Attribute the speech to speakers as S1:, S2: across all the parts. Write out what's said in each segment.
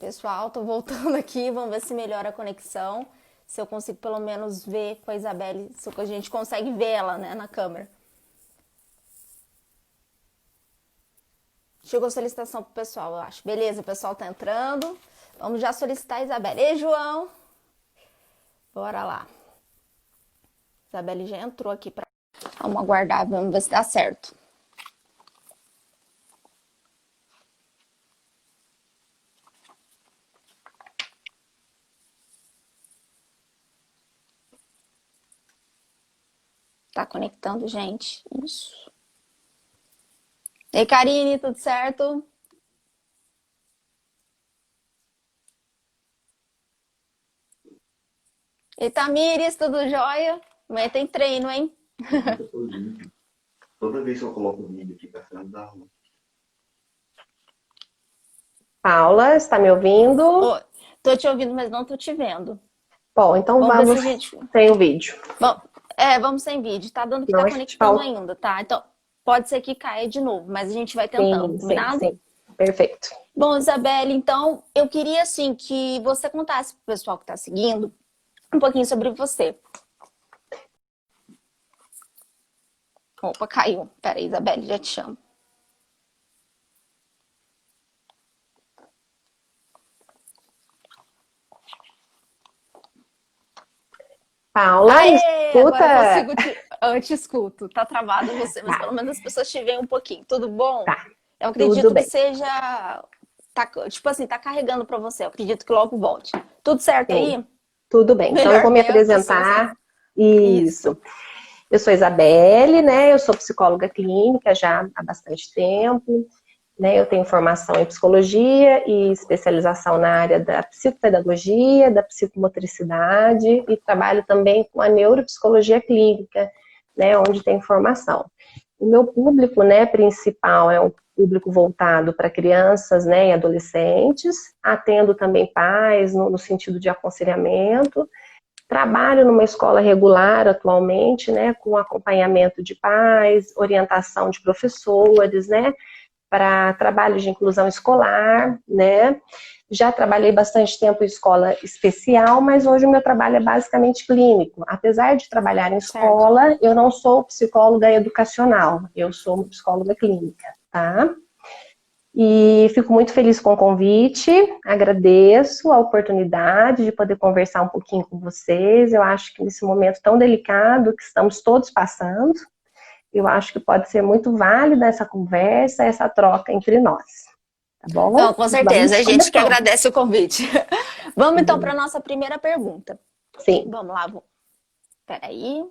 S1: Pessoal, tô voltando aqui, vamos ver se melhora a conexão. Se eu consigo pelo menos ver com a Isabelle, se a gente consegue ver ela, né, na câmera. Chegou solicitação pro pessoal, eu acho. Beleza, o pessoal tá entrando. Vamos já solicitar a Isabelle. Ei, João! Bora lá. Isabelle já entrou aqui pra... Vamos aguardar, vamos ver se dá certo. Tá conectando, gente. Isso. Ei, Karine, tudo certo? E Tamires, tudo jóia? Amanhã tem treino, hein?
S2: Toda vez que eu coloco o vídeo aqui pra frente da rua.
S3: Paula, está me ouvindo?
S1: Ô, tô te ouvindo, mas não tô te vendo.
S3: Bom, então
S1: Vamos ver se
S3: vamos
S1: a gente...
S3: sem o vídeo.
S1: Vamos sem vídeo. Tá dando que
S3: Não,
S1: tá
S3: a gente
S1: conectando
S3: fala.
S1: ainda, tá? Então, pode ser que caia de novo, mas a gente vai tentando,
S3: Sim, sim,
S1: combinado?
S3: sim. Perfeito.
S1: Bom, Isabelle, então, eu queria, assim, que você contasse pro pessoal que tá seguindo um pouquinho sobre você. Opa, caiu. Pera aí, Isabelle, já te chamo.
S3: Paula, me
S1: Aê! Agora eu
S3: escuta?
S1: consigo te... Eu te escuto. Tá travado você, mas
S3: Tá,
S1: pelo menos as pessoas te veem um pouquinho. Tudo bom?
S3: tá.
S1: Eu
S3: Tudo
S1: acredito que
S3: bem.
S1: seja... Tá, tipo assim, tá carregando pra você. Eu acredito que logo volte. Tudo certo
S3: Sim,
S1: aí?
S3: tudo bem. Então eu
S1: Melhor
S3: vou me
S1: ver a pessoa assim.
S3: apresentar. Isso.
S1: Isso.
S3: Eu sou Isabelle, né? Eu sou psicóloga clínica já há bastante tempo, né? Eu tenho formação em psicologia e especialização na área da psicopedagogia, da psicomotricidade e trabalho também com a neuropsicologia clínica, né? Onde tem formação. O meu público, né, principal é um público voltado para crianças, né, e adolescentes. Atendo também pais no sentido de aconselhamento. Trabalho numa escola regular atualmente, né, com acompanhamento de pais, orientação de professores, né, para trabalho de inclusão escolar, né. Já trabalhei bastante tempo em escola especial, mas hoje o meu trabalho é basicamente clínico. Apesar de trabalhar em
S1: Certo.
S3: escola, eu não sou psicóloga educacional, eu sou uma psicóloga clínica, tá? E fico muito feliz com o convite, agradeço a oportunidade de poder conversar um pouquinho com vocês. Eu acho que nesse momento tão delicado que estamos todos passando, eu acho que pode ser muito válida essa conversa, essa troca entre nós, tá
S1: Não,
S3: bom?
S1: com certeza.
S3: Vamos
S1: A gente que
S3: começar.
S1: agradece o convite. Vamos então para nossa primeira pergunta.
S3: Sim,
S1: Vamos lá. Peraí.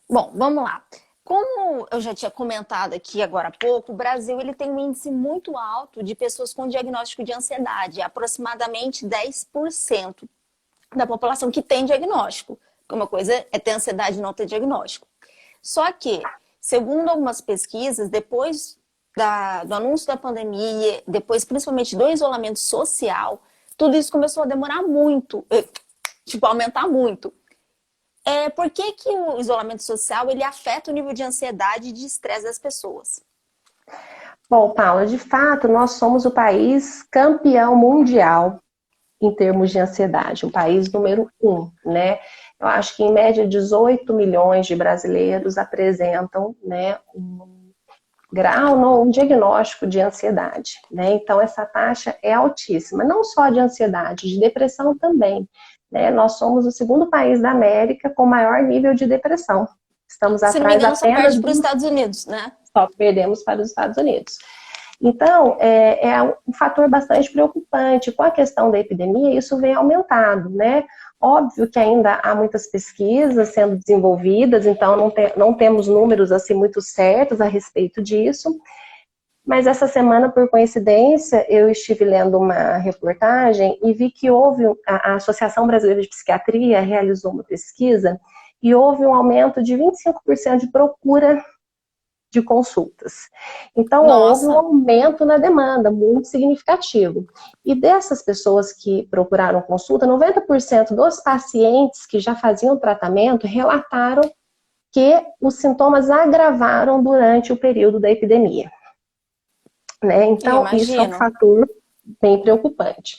S1: Bom, vamos lá. Como eu já tinha comentado aqui agora há pouco, o Brasil ele tem um índice muito alto de pessoas com diagnóstico de ansiedade, aproximadamente 10% da população que tem diagnóstico. Uma coisa é ter ansiedade e não ter diagnóstico. Só que, segundo algumas pesquisas, depois do anúncio da pandemia, depois principalmente do isolamento social, tudo isso começou a demorar muito, tipo, aumentar muito. Por que que o isolamento social ele afeta o nível de ansiedade e de estresse das pessoas?
S3: bom, Paula, de fato, nós somos o país campeão mundial em termos de ansiedade, o país número um, né? Eu acho que em média 18 milhões de brasileiros apresentam, né, um grau, um diagnóstico de ansiedade, né? Então essa taxa é altíssima, não só de ansiedade, de depressão também, né? Nós somos o segundo país da América com maior nível de depressão. Estamos
S1: Se não me
S3: atrás
S1: engano, só
S3: apenas
S1: perde para os
S3: dos,
S1: Estados Unidos, né?
S3: só perdemos para os Estados Unidos. Então, é um fator bastante preocupante. Com a questão da epidemia, isso vem aumentado, né? Óbvio que ainda há muitas pesquisas sendo desenvolvidas, então não temos números assim muito certos a respeito disso. Mas essa semana, por coincidência, eu estive lendo uma reportagem e vi que a Associação Brasileira de Psiquiatria realizou uma pesquisa e houve um aumento de 25% de procura de consultas. Então, houve um
S1: Nossa,
S3: aumento na demanda muito significativo. E dessas pessoas que procuraram consulta, 90% dos pacientes que já faziam tratamento relataram que os sintomas agravaram durante o período da epidemia. né?
S1: Eu
S3: Então, isso é um
S1: imagino.
S3: fator bem preocupante.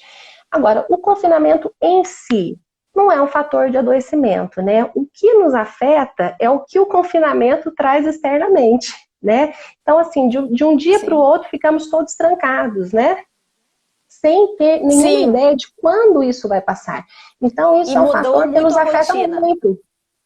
S3: Agora, o confinamento em si não é um fator de adoecimento, né? O que nos afeta é o que o confinamento traz externamente, né? Então, assim, de um dia para o
S1: Sim.
S3: outro, ficamos todos trancados, né? Sem ter nenhuma
S1: Sim.
S3: ideia de quando isso vai passar. Então,
S1: E
S3: isso é um
S1: mudou
S3: fator que
S1: muito
S3: nos
S1: a
S3: afeta
S1: rotina.
S3: muito.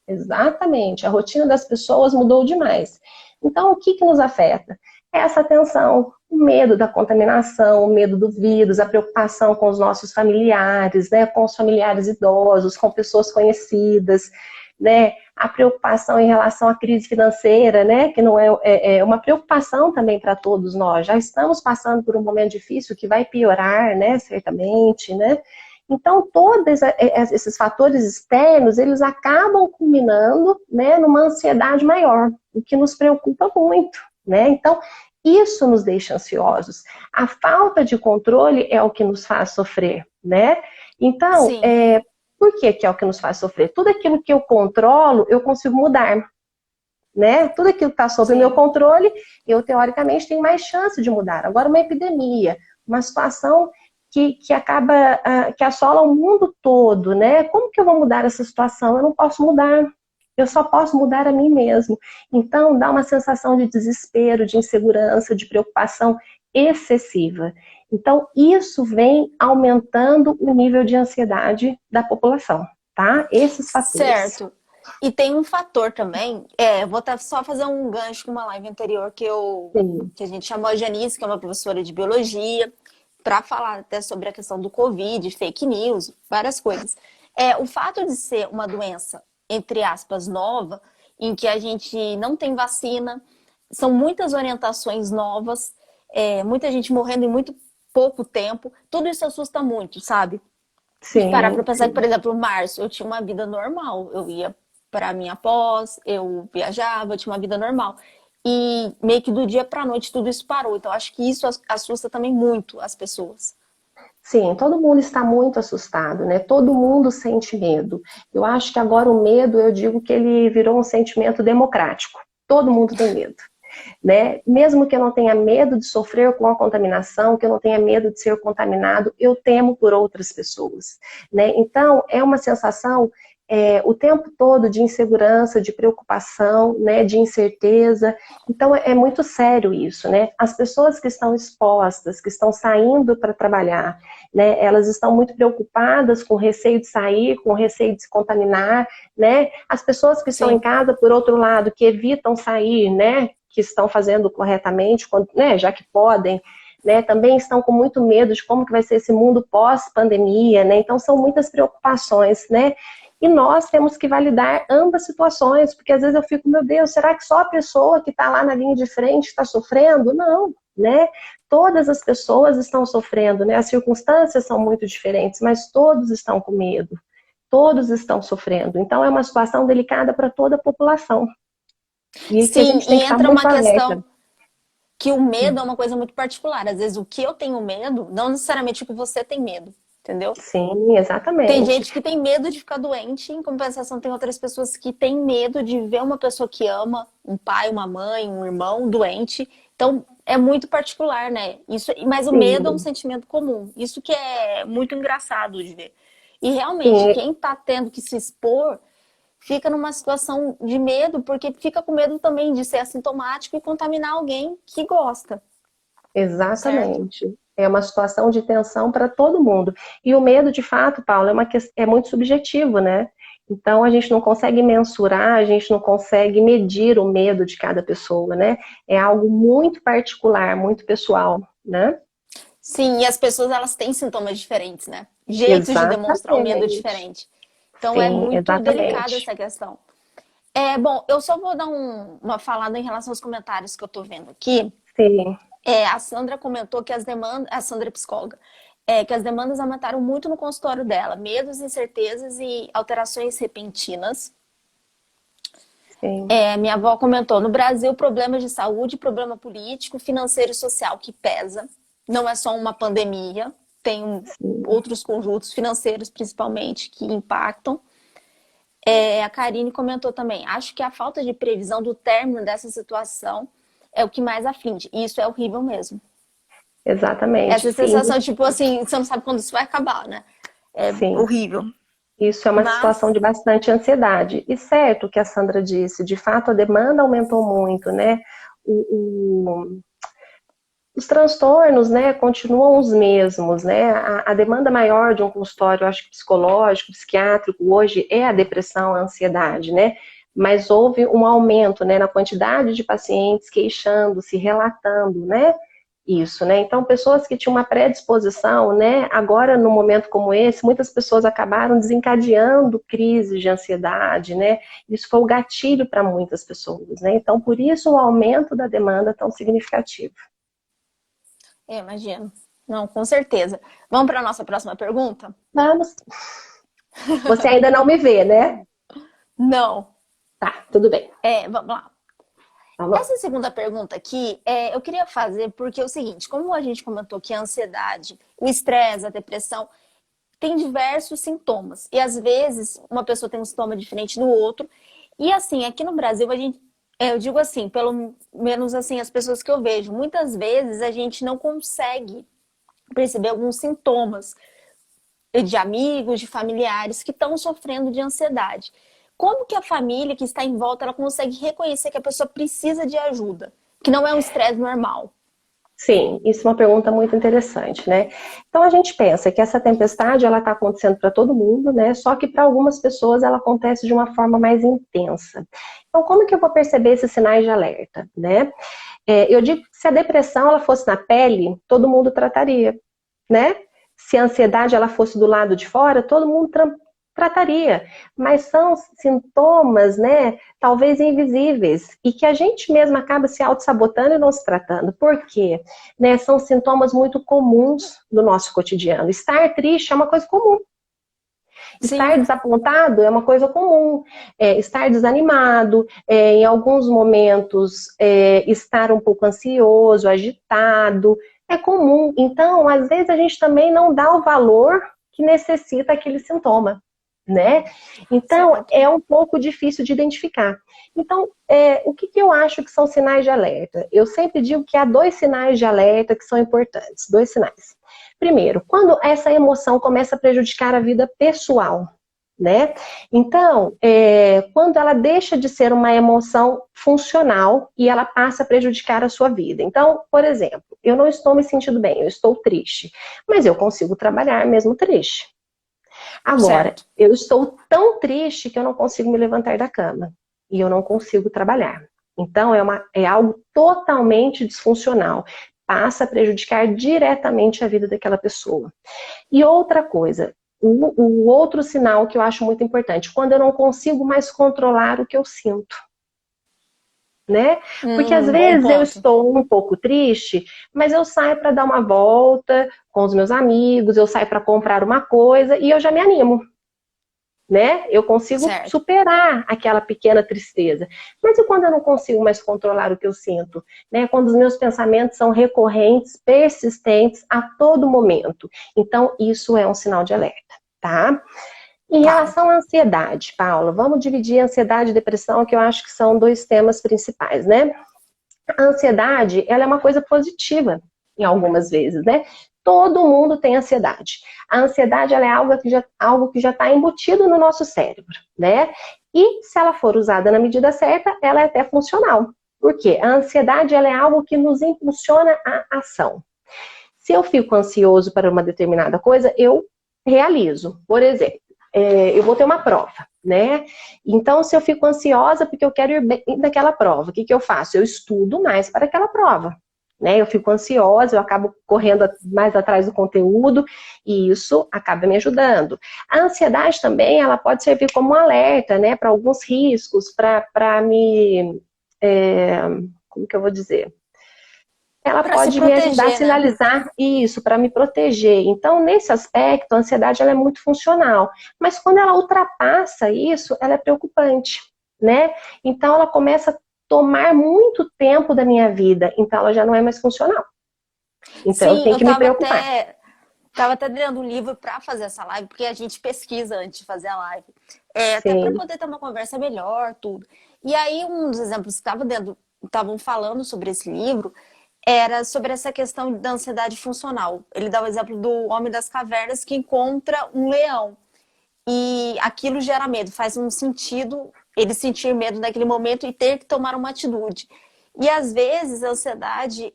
S3: Exatamente, a rotina das pessoas mudou demais. Então, o que que nos afeta? É essa tensão, o medo da contaminação, o medo do vírus, a preocupação com os nossos familiares, né, com os familiares idosos, com pessoas conhecidas, né, a preocupação em relação à crise financeira, né, que não é uma preocupação também para todos nós. Já estamos passando por um momento difícil que vai piorar, né, certamente, né? Então, todos esses fatores externos, eles acabam culminando, né, numa ansiedade maior, o que nos preocupa muito, né? Então, isso nos deixa ansiosos. A falta de controle é o que nos faz sofrer, né? Então,
S1: Sim.
S3: por que é o que nos faz sofrer? Tudo aquilo que eu controlo, eu consigo mudar, né? Tudo aquilo que está sob o meu
S1: Sim.
S3: controle, eu teoricamente tenho mais chance de mudar. Agora, uma epidemia, uma situação que acaba, que assola o mundo todo, né? Como que eu vou mudar essa situação? Eu não posso mudar. Eu só posso mudar a mim mesmo. Então, dá uma sensação de desespero, de insegurança, de preocupação excessiva. Então, isso vem aumentando o nível de ansiedade da população, tá? Esses fatores.
S1: Certo. E tem um fator também, eu vou só fazer um gancho com uma live anterior
S3: Sim,
S1: que a gente chamou a Janice, que é uma professora de biologia, para falar até sobre a questão do Covid, fake news, várias coisas. O fato de ser uma doença, entre aspas, nova, em que a gente não tem vacina, são muitas orientações novas, muita gente morrendo em muito pouco tempo, tudo isso assusta muito, sabe? E parar
S3: sim,
S1: para pensar que, por
S3: sim.
S1: exemplo, em março eu tinha uma vida normal. Eu ia para minha pós, eu viajava, eu tinha uma vida normal. E meio que do dia para noite tudo isso parou. Então acho que isso assusta também muito as pessoas.
S3: Sim, todo mundo está muito assustado, né? Todo mundo sente medo. Eu acho que agora o medo, eu digo que ele virou um sentimento democrático. Todo mundo tem medo, né? Mesmo que eu não tenha medo de sofrer com a contaminação, que eu não tenha medo de ser contaminado, eu temo por outras pessoas, né? Então, é uma sensação o tempo todo de insegurança, de preocupação, né, de incerteza. Então, é muito sério isso, né? As pessoas que estão expostas, que estão saindo para trabalhar, né, elas estão muito preocupadas com receio de sair, com receio de se contaminar, né? As pessoas que estão em
S1: Sim,
S3: casa, por outro lado, que evitam sair, né, que estão fazendo corretamente, né, já que podem, né, também estão com muito medo de como que vai ser esse mundo pós-pandemia, né? Então são muitas preocupações, né? E nós temos que validar ambas situações, porque às vezes eu fico, meu Deus, será que só a pessoa que está lá na linha de frente está sofrendo? Não, né? Todas as pessoas estão sofrendo, né? As circunstâncias são muito diferentes, mas todos estão com medo, todos estão sofrendo. Então é uma situação delicada para toda a população. E que a
S1: sim,
S3: gente tem
S1: e
S3: que estar
S1: entra
S3: muito
S1: uma
S3: alerta.
S1: questão que o medo é uma coisa muito particular. Às vezes o que eu tenho medo, não necessariamente o que você tem medo, entendeu?
S3: Sim,
S1: Tem
S3: exatamente.
S1: gente que tem medo de ficar doente, em compensação, tem outras pessoas que têm medo de ver uma pessoa que ama, um pai, uma mãe, um irmão doente. Então, é muito particular, né? Isso, mas o medo é um
S3: Sim,
S1: sentimento comum. Isso que é muito engraçado de ver. E realmente,
S3: sim,
S1: quem tá tendo que se expor fica numa situação de medo, porque fica com medo também de ser assintomático e contaminar alguém que gosta, certo?
S3: exatamente. É uma situação de tensão para todo mundo. E o medo, de fato, Paulo, é muito subjetivo, né? Então a gente não consegue mensurar, a gente não consegue medir o medo de cada pessoa, né? É algo muito particular, muito pessoal, né?
S1: Sim, e as pessoas elas têm sintomas diferentes, né? Jeitos de demonstrar o medo
S3: Exatamente.
S1: diferente. Então é
S3: Sim,
S1: muito delicada
S3: exatamente.
S1: essa questão. Bom, eu só vou dar uma falada em relação aos comentários que eu tô vendo aqui.
S3: Sim,
S1: A Sandra comentou que as demandas, a Sandra é psicóloga, que as demandas aumentaram muito no consultório dela, medos, incertezas e alterações repentinas.
S3: sim,
S1: Minha avó comentou, no Brasil, problemas de saúde, problema político, financeiro e social que pesa. Não é só uma pandemia, tem
S3: sim.
S1: outros conjuntos financeiros, principalmente, que impactam. A Karine comentou também, acho que a falta de previsão do término dessa situação é o que mais aflige. E isso é horrível mesmo.
S3: Exatamente,
S1: Essa
S3: sim,
S1: sensação, tipo assim, você não sabe quando isso vai acabar, né? É
S3: sim.
S1: horrível.
S3: Isso é uma situação
S1: Mas,
S3: de bastante ansiedade. E certo o que a Sandra disse, de fato a demanda aumentou muito, né? O, os transtornos, né, continuam os mesmos, né? A demanda maior de um consultório, eu acho que psicológico, psiquiátrico, hoje é a depressão, a ansiedade, né? Mas houve um aumento, né, na quantidade de pacientes queixando-se, relatando, né? Isso, né? Então, pessoas que tinham uma predisposição, né? Agora, num momento como esse, muitas pessoas acabaram desencadeando crises de ansiedade, né? Isso foi o gatilho para muitas pessoas, né? Então, por isso o aumento da demanda tão significativo.
S1: imagino. Não, com certeza. Vamos para a nossa próxima pergunta?
S3: Vamos. Você ainda não me vê, né?
S1: Não.
S3: Tá, tudo bem.
S1: Vamos lá.
S3: Vamos lá.
S1: Essa segunda pergunta aqui, eu queria fazer porque é o seguinte, como a gente comentou que a ansiedade, o estresse, a depressão, tem diversos sintomas. E às vezes uma pessoa tem um sintoma diferente do outro. E assim, aqui no Brasil, eu digo assim, pelo menos assim, as pessoas que eu vejo, muitas vezes a gente não consegue perceber alguns sintomas de amigos, de familiares que estão sofrendo de ansiedade. Como que a família que está em volta ela consegue reconhecer que a pessoa precisa de ajuda, que não é um estresse normal?
S3: Sim, isso é uma pergunta muito interessante, né? Então a gente pensa que essa tempestade ela está acontecendo para todo mundo, né? Só que para algumas pessoas ela acontece de uma forma mais intensa. Então como que eu vou perceber esses sinais de alerta, né? Eu digo que se a depressão ela fosse na pele, todo mundo trataria, né? Se a ansiedade ela fosse do lado de fora, todo mundo trataria. Mas são sintomas, né, talvez invisíveis, e que a gente mesmo acaba se auto-sabotando e não se tratando. Por quê? Né, são sintomas muito comuns do nosso cotidiano. Estar triste é uma coisa comum. Estar
S1: Sim,
S3: desapontado é uma coisa comum, estar desanimado, em alguns momentos estar um pouco ansioso, agitado, é comum. Então, às vezes a gente também não dá o valor que necessita aquele sintoma, né? Então,
S1: certo.
S3: é um pouco difícil de identificar. Então, o que eu acho que são sinais de alerta? Eu sempre digo que há 2 sinais de alerta que são importantes, 2 sinais. Primeiro, quando essa emoção começa a prejudicar a vida pessoal, né? Então, quando ela deixa de ser uma emoção funcional e ela passa a prejudicar a sua vida. Então, por exemplo, eu não estou me sentindo bem, eu estou triste, mas eu consigo trabalhar mesmo triste. Agora,
S1: Certo.
S3: eu estou tão triste que eu não consigo me levantar da cama e eu não consigo trabalhar. Então, é algo totalmente disfuncional. Passa a prejudicar diretamente a vida daquela pessoa. E outra coisa, o outro sinal que eu acho muito importante, quando eu não consigo mais controlar o que eu sinto. Né? Porque às
S1: Bom
S3: vezes eu
S1: ponto.
S3: estou um pouco triste, mas eu saio para dar uma volta com os meus amigos, eu saio para comprar uma coisa e eu já me animo, né? Eu consigo
S1: Certo.
S3: superar aquela pequena tristeza. Mas e quando eu não consigo mais controlar o que eu sinto? Né? Quando os meus pensamentos são recorrentes, persistentes a todo momento. Então, isso é um sinal de alerta, tá? Em
S1: Tá.
S3: relação à ansiedade, Paula, vamos dividir ansiedade e depressão, que eu acho que são 2 temas principais, né? A ansiedade, ela é uma coisa positiva, em algumas vezes, né? Todo mundo tem ansiedade. A ansiedade, ela é algo que já está embutido no nosso cérebro, né? E se ela for usada na medida certa, ela é até funcional. Por quê? A ansiedade, ela é algo que nos impulsiona à ação. Se eu fico ansioso para uma determinada coisa, eu realizo. Por exemplo, eu vou ter uma prova, né? Então, se eu fico ansiosa porque eu quero ir bem naquela prova, o que eu faço? Eu estudo mais para aquela prova. Né? Eu fico ansiosa, eu acabo correndo mais atrás do conteúdo e isso acaba me ajudando. A ansiedade também, ela pode servir como um alerta, né, para alguns riscos, para me, como que eu vou dizer? Ela
S1: Para se
S3: pode me ajudar a
S1: proteger, né?
S3: sinalizar isso, para me proteger. Então, nesse aspecto, a ansiedade ela é muito funcional. Mas quando ela ultrapassa isso, ela é preocupante, né? Então, ela começa a tomar muito tempo da minha vida. Então, ela já não é mais funcional. Então, eu
S1: Sim,
S3: tenho
S1: eu
S3: que me preocupar.
S1: tava até lendo um livro para fazer essa live, porque a gente pesquisa antes de fazer a live. Até para
S3: Sim,
S1: poder ter uma conversa melhor, tudo. E aí, um dos exemplos que estavam falando sobre esse livro Era sobre essa questão da ansiedade funcional. Ele dá o exemplo do homem das cavernas que encontra um leão. E aquilo gera medo, faz um sentido ele sentir medo naquele momento e ter que tomar uma atitude. E às vezes a ansiedade,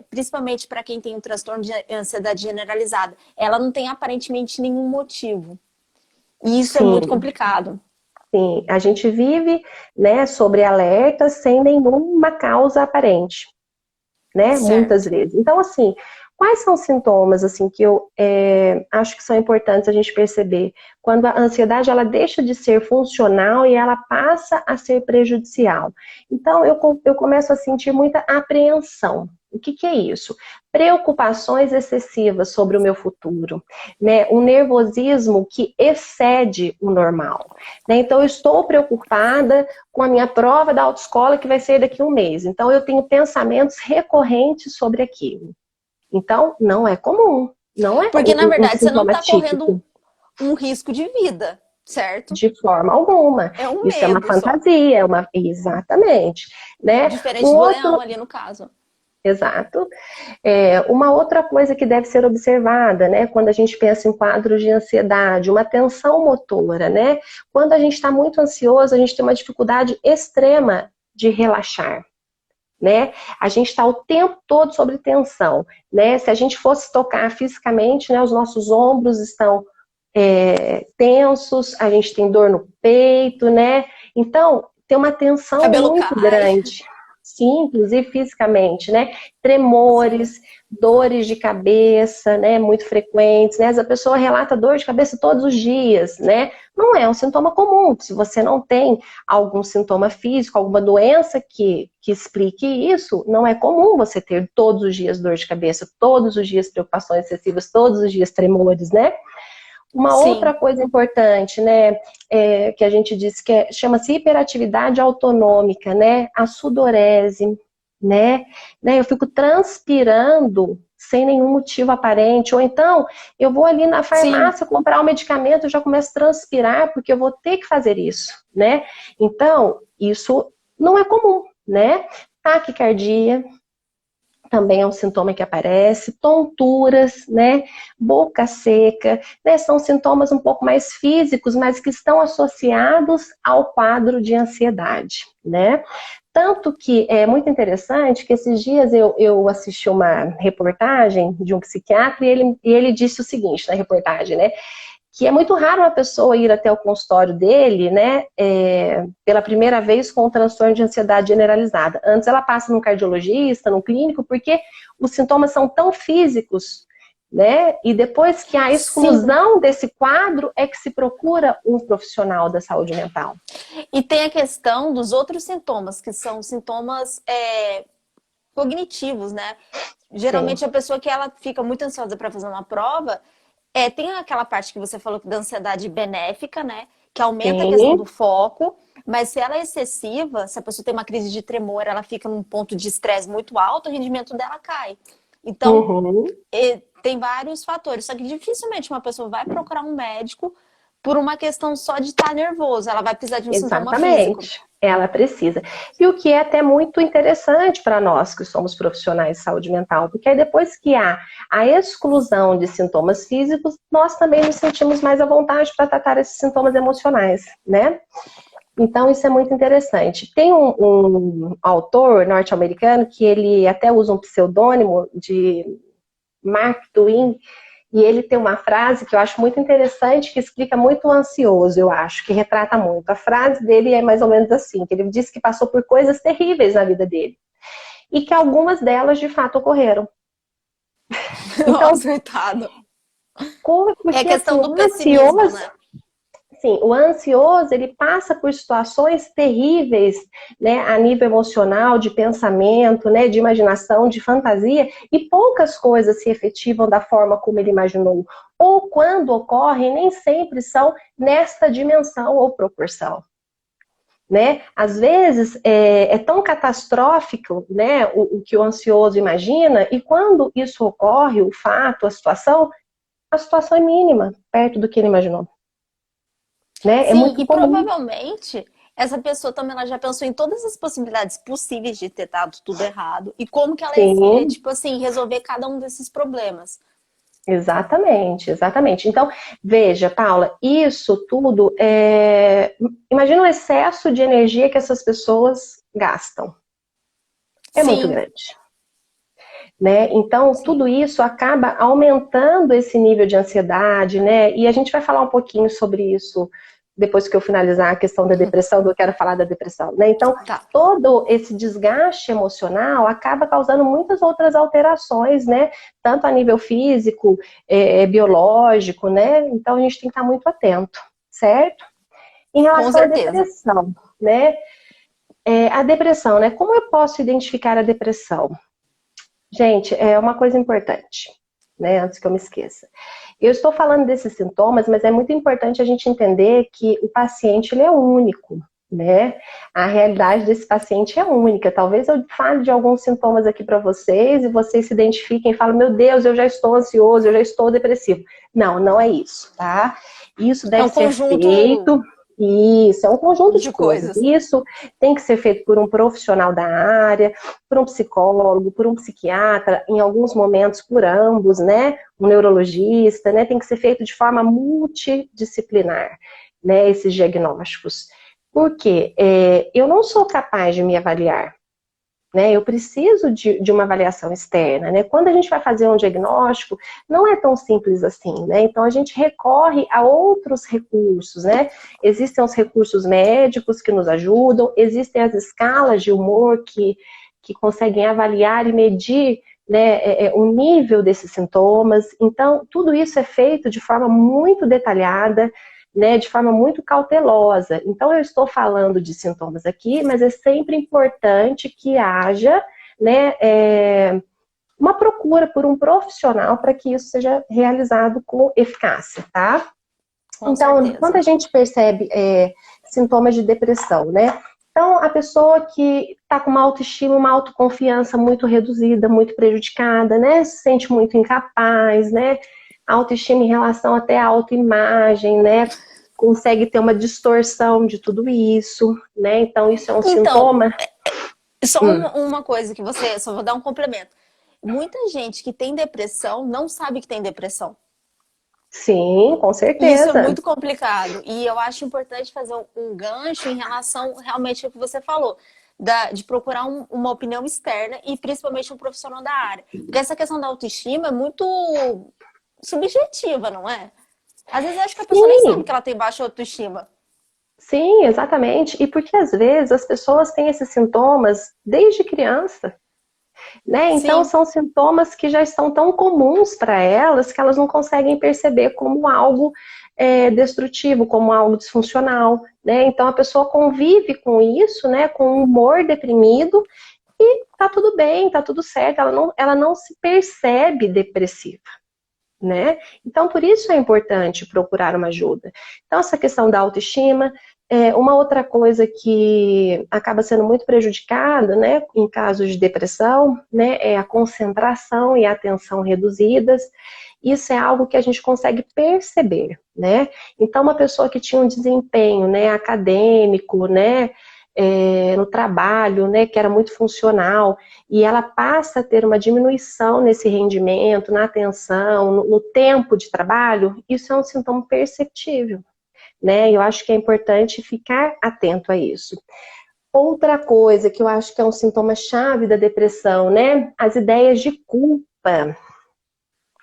S1: principalmente para quem tem um transtorno de ansiedade generalizada, ela não tem aparentemente nenhum motivo. E isso é muito
S3: Sim,
S1: complicado.
S3: sim. A gente vive, né, sobre alerta sem nenhuma causa aparente, né? Muitas
S1: Certo.
S3: vezes. Então, assim, quais são os sintomas, assim, que eu acho que são importantes a gente perceber? Quando a ansiedade, ela deixa de ser funcional e ela passa a ser prejudicial. Então, eu começo a sentir muita apreensão. O que que é isso? Preocupações excessivas sobre o meu futuro, né? Um nervosismo que excede o normal, né? Então, eu estou preocupada com a minha prova da autoescola que vai ser daqui a um mês. Então, eu tenho pensamentos recorrentes sobre aquilo. Então, não é comum, não é
S1: Porque, na
S3: um
S1: verdade, você não
S3: sintoma
S1: está correndo
S3: típico,
S1: um risco de vida, certo?
S3: de forma alguma.
S1: É um
S3: Isso é uma
S1: medo só.
S3: fantasia, exatamente, né? Um
S1: Diferente do leão
S3: outro,
S1: ali no caso.
S3: exato. Uma outra coisa que deve ser observada, né, quando a gente pensa em quadros de ansiedade, uma tensão motora, né? Quando a gente está muito ansioso, a gente tem uma dificuldade extrema de relaxar. Né? A gente está o tempo todo sob tensão, né? Se a gente fosse tocar fisicamente, né, os nossos ombros estão tensos, a gente tem dor no peito, né? Então, tem uma tensão
S1: Cabelo
S3: muito
S1: cai.
S3: grande, sim, inclusive fisicamente, né? Tremores,
S1: Sim.
S3: dores de cabeça, né? Muito frequentes, né? A pessoa relata dor de cabeça todos os dias, né? Não é um sintoma comum. Se você não tem algum sintoma físico, alguma doença que explique isso, não é comum você ter todos os dias dor de cabeça, todos os dias preocupações excessivas, todos os dias tremores, né? Uma outra
S1: Sim.
S3: coisa importante, né, que a gente diz que chama-se hiperatividade autonômica, né, a sudorese, né, eu fico transpirando sem nenhum motivo aparente, ou então eu vou ali na
S1: Sim.
S3: farmácia comprar um medicamento, eu já começo a transpirar porque eu vou ter que fazer isso, né? Então, isso não é comum, né? Taquicardia, também é um sintoma que aparece, tonturas, né, boca seca, né, são sintomas um pouco mais físicos, mas que estão associados ao quadro de ansiedade, né. Tanto que é muito interessante que esses dias eu assisti uma reportagem de um psiquiatra e ele disse o seguinte na reportagem, né, que é muito raro uma pessoa ir até o consultório dele, né, pela primeira vez com um transtorno de ansiedade generalizada. Antes ela passa num cardiologista, num clínico, porque os sintomas são tão físicos, né, e depois que há a
S1: Sim.
S3: exclusão desse quadro é que se procura um profissional da saúde mental.
S1: E tem a questão dos outros sintomas, que são sintomas cognitivos, né?
S3: Sim.
S1: Geralmente a pessoa que ela fica muito ansiosa para fazer uma prova, tem aquela parte que você falou da ansiedade benéfica, né? Que aumenta a questão do
S3: Sim.
S1: foco, mas se ela é excessiva, se a pessoa tem uma crise de tremor, ela fica num ponto de estresse muito alto, o rendimento dela cai. Então,
S3: Uhum.
S1: tem vários fatores, só que dificilmente uma pessoa vai procurar um médico por uma questão só de estar nervoso, ela vai precisar de um sintoma físico.
S3: Exatamente. Ela precisa. E o que é até muito interessante para nós que somos profissionais de saúde mental, porque aí depois que há a exclusão de sintomas físicos, nós também nos sentimos mais à vontade para tratar esses sintomas emocionais, né? Então isso é muito interessante. Tem um autor norte-americano que ele até usa um pseudônimo de Mark Twain, e ele tem uma frase que eu acho muito interessante, que explica muito o ansioso, eu acho, que retrata muito. A frase dele é mais ou menos assim, que ele disse que passou por coisas terríveis na vida dele. E que algumas delas, de fato, ocorreram. Então,
S1: Nossa, coitado. É a
S3: porque assim,
S1: questão do
S3: o
S1: pessimismo,
S3: ansioso,
S1: né?
S3: sim, o ansioso, ele passa por situações terríveis, né, a nível emocional, de pensamento, né, de imaginação, de fantasia, e poucas coisas se efetivam da forma como ele imaginou. Ou quando ocorrem, nem sempre são nesta dimensão ou proporção. Né? Às vezes é tão catastrófico, né, o que o ansioso imagina, e quando isso ocorre, o fato, a situação é mínima, perto do que ele imaginou. Né? É
S1: Sim,
S3: muito
S1: e
S3: comum.
S1: provavelmente essa pessoa também ela já pensou em todas as possibilidades possíveis de ter dado tudo errado e como que ela ia,
S3: Sim,
S1: tipo assim, resolver cada um desses problemas.
S3: exatamente, exatamente. Então, veja, Paula, isso tudo imagina o excesso de energia que essas pessoas gastam. É muito
S1: Sim,
S3: grande. Né? Então, tudo
S1: sim.
S3: isso acaba aumentando esse nível de ansiedade, né? E a gente vai falar um pouquinho sobre isso depois que eu finalizar a questão da depressão, que eu quero falar da depressão, né? Então,
S1: Tá.
S3: todo esse desgaste emocional acaba causando muitas outras alterações, né? Tanto a nível físico, biológico, né? Então, a gente tem que estar muito atento, certo? Em
S1: Com
S3: relação à
S1: certeza.
S3: depressão, né? A depressão, né? Como eu posso identificar a depressão? Gente, é uma coisa importante, né? Antes que eu me esqueça. Eu estou falando desses sintomas, mas é muito importante a gente entender que o paciente ele é único, né? A realidade desse paciente é única. Talvez eu fale de alguns sintomas aqui para vocês e vocês se identifiquem e falem: meu Deus, eu já estou ansioso, eu já estou depressivo. Não, não é isso, tá? Isso
S1: É
S3: deve
S1: um
S3: ser
S1: conjunto
S3: feito. Isso, é um conjunto de
S1: de
S3: coisas.
S1: coisas.
S3: Isso tem que ser feito por um profissional da área, por um psicólogo, por um psiquiatra, em alguns momentos por ambos, né? Um neurologista, né? Tem que ser feito de forma multidisciplinar, né? Esses diagnósticos. Porque eu não sou capaz de me avaliar, né? Eu preciso de uma avaliação externa, né? Quando a gente vai fazer um diagnóstico, não é tão simples assim, né? Então a gente recorre a outros recursos, né? Existem os recursos médicos que nos ajudam, existem as escalas de humor que conseguem avaliar e medir, né, o nível desses sintomas. Então, tudo isso é feito de forma muito detalhada, né, de forma muito cautelosa. Então, eu estou falando de sintomas aqui, mas é sempre importante que haja, né, uma procura por um profissional para que isso seja realizado com eficácia, tá?
S1: Com
S3: Então, quando
S1: certeza.
S3: a gente percebe sintomas de depressão, né? Então, a pessoa que está com uma autoestima, uma autoconfiança muito reduzida, muito prejudicada, né? Se sente muito incapaz, né? Autoestima em relação até à autoimagem, né? Consegue ter uma distorção de tudo isso, né? Então, isso é um
S1: Então,
S3: sintoma.
S1: só
S3: Hum,
S1: uma coisa que você, só vou dar um complemento. Muita gente que tem depressão não sabe que tem depressão.
S3: sim, com
S1: E isso é
S3: certeza.
S1: muito complicado. E eu acho importante fazer um gancho em relação realmente ao que você falou, de procurar uma opinião externa e principalmente um profissional da área. Porque essa questão da autoestima é muito subjetiva, não é? Às vezes eu acho que a pessoa nem sabe
S3: Sim,
S1: que ela tem baixa autoestima.
S3: sim, exatamente. E porque às vezes as pessoas têm esses sintomas desde criança. Né? Então,
S1: Sim,
S3: são sintomas que já estão tão comuns para elas que elas não conseguem perceber como algo destrutivo, como algo disfuncional. Né? Então, a pessoa convive com isso, né? Com um humor deprimido e tá tudo bem, tá tudo certo, ela não se percebe depressiva. Né? Então, por isso é importante procurar uma ajuda. Então, essa questão da autoestima, uma outra coisa que acaba sendo muito prejudicada, né, em casos de depressão, né, é a concentração e a atenção reduzidas. Isso é algo que a gente consegue perceber, né? Então, uma pessoa que tinha um desempenho, né, acadêmico, né, no trabalho, né, que era muito funcional, e ela passa a ter uma diminuição nesse rendimento, na atenção, no tempo de trabalho, isso é um sintoma perceptível, né? Eu acho que é importante ficar atento a isso. Outra coisa que eu acho que é um sintoma chave da depressão, né? As ideias de culpa,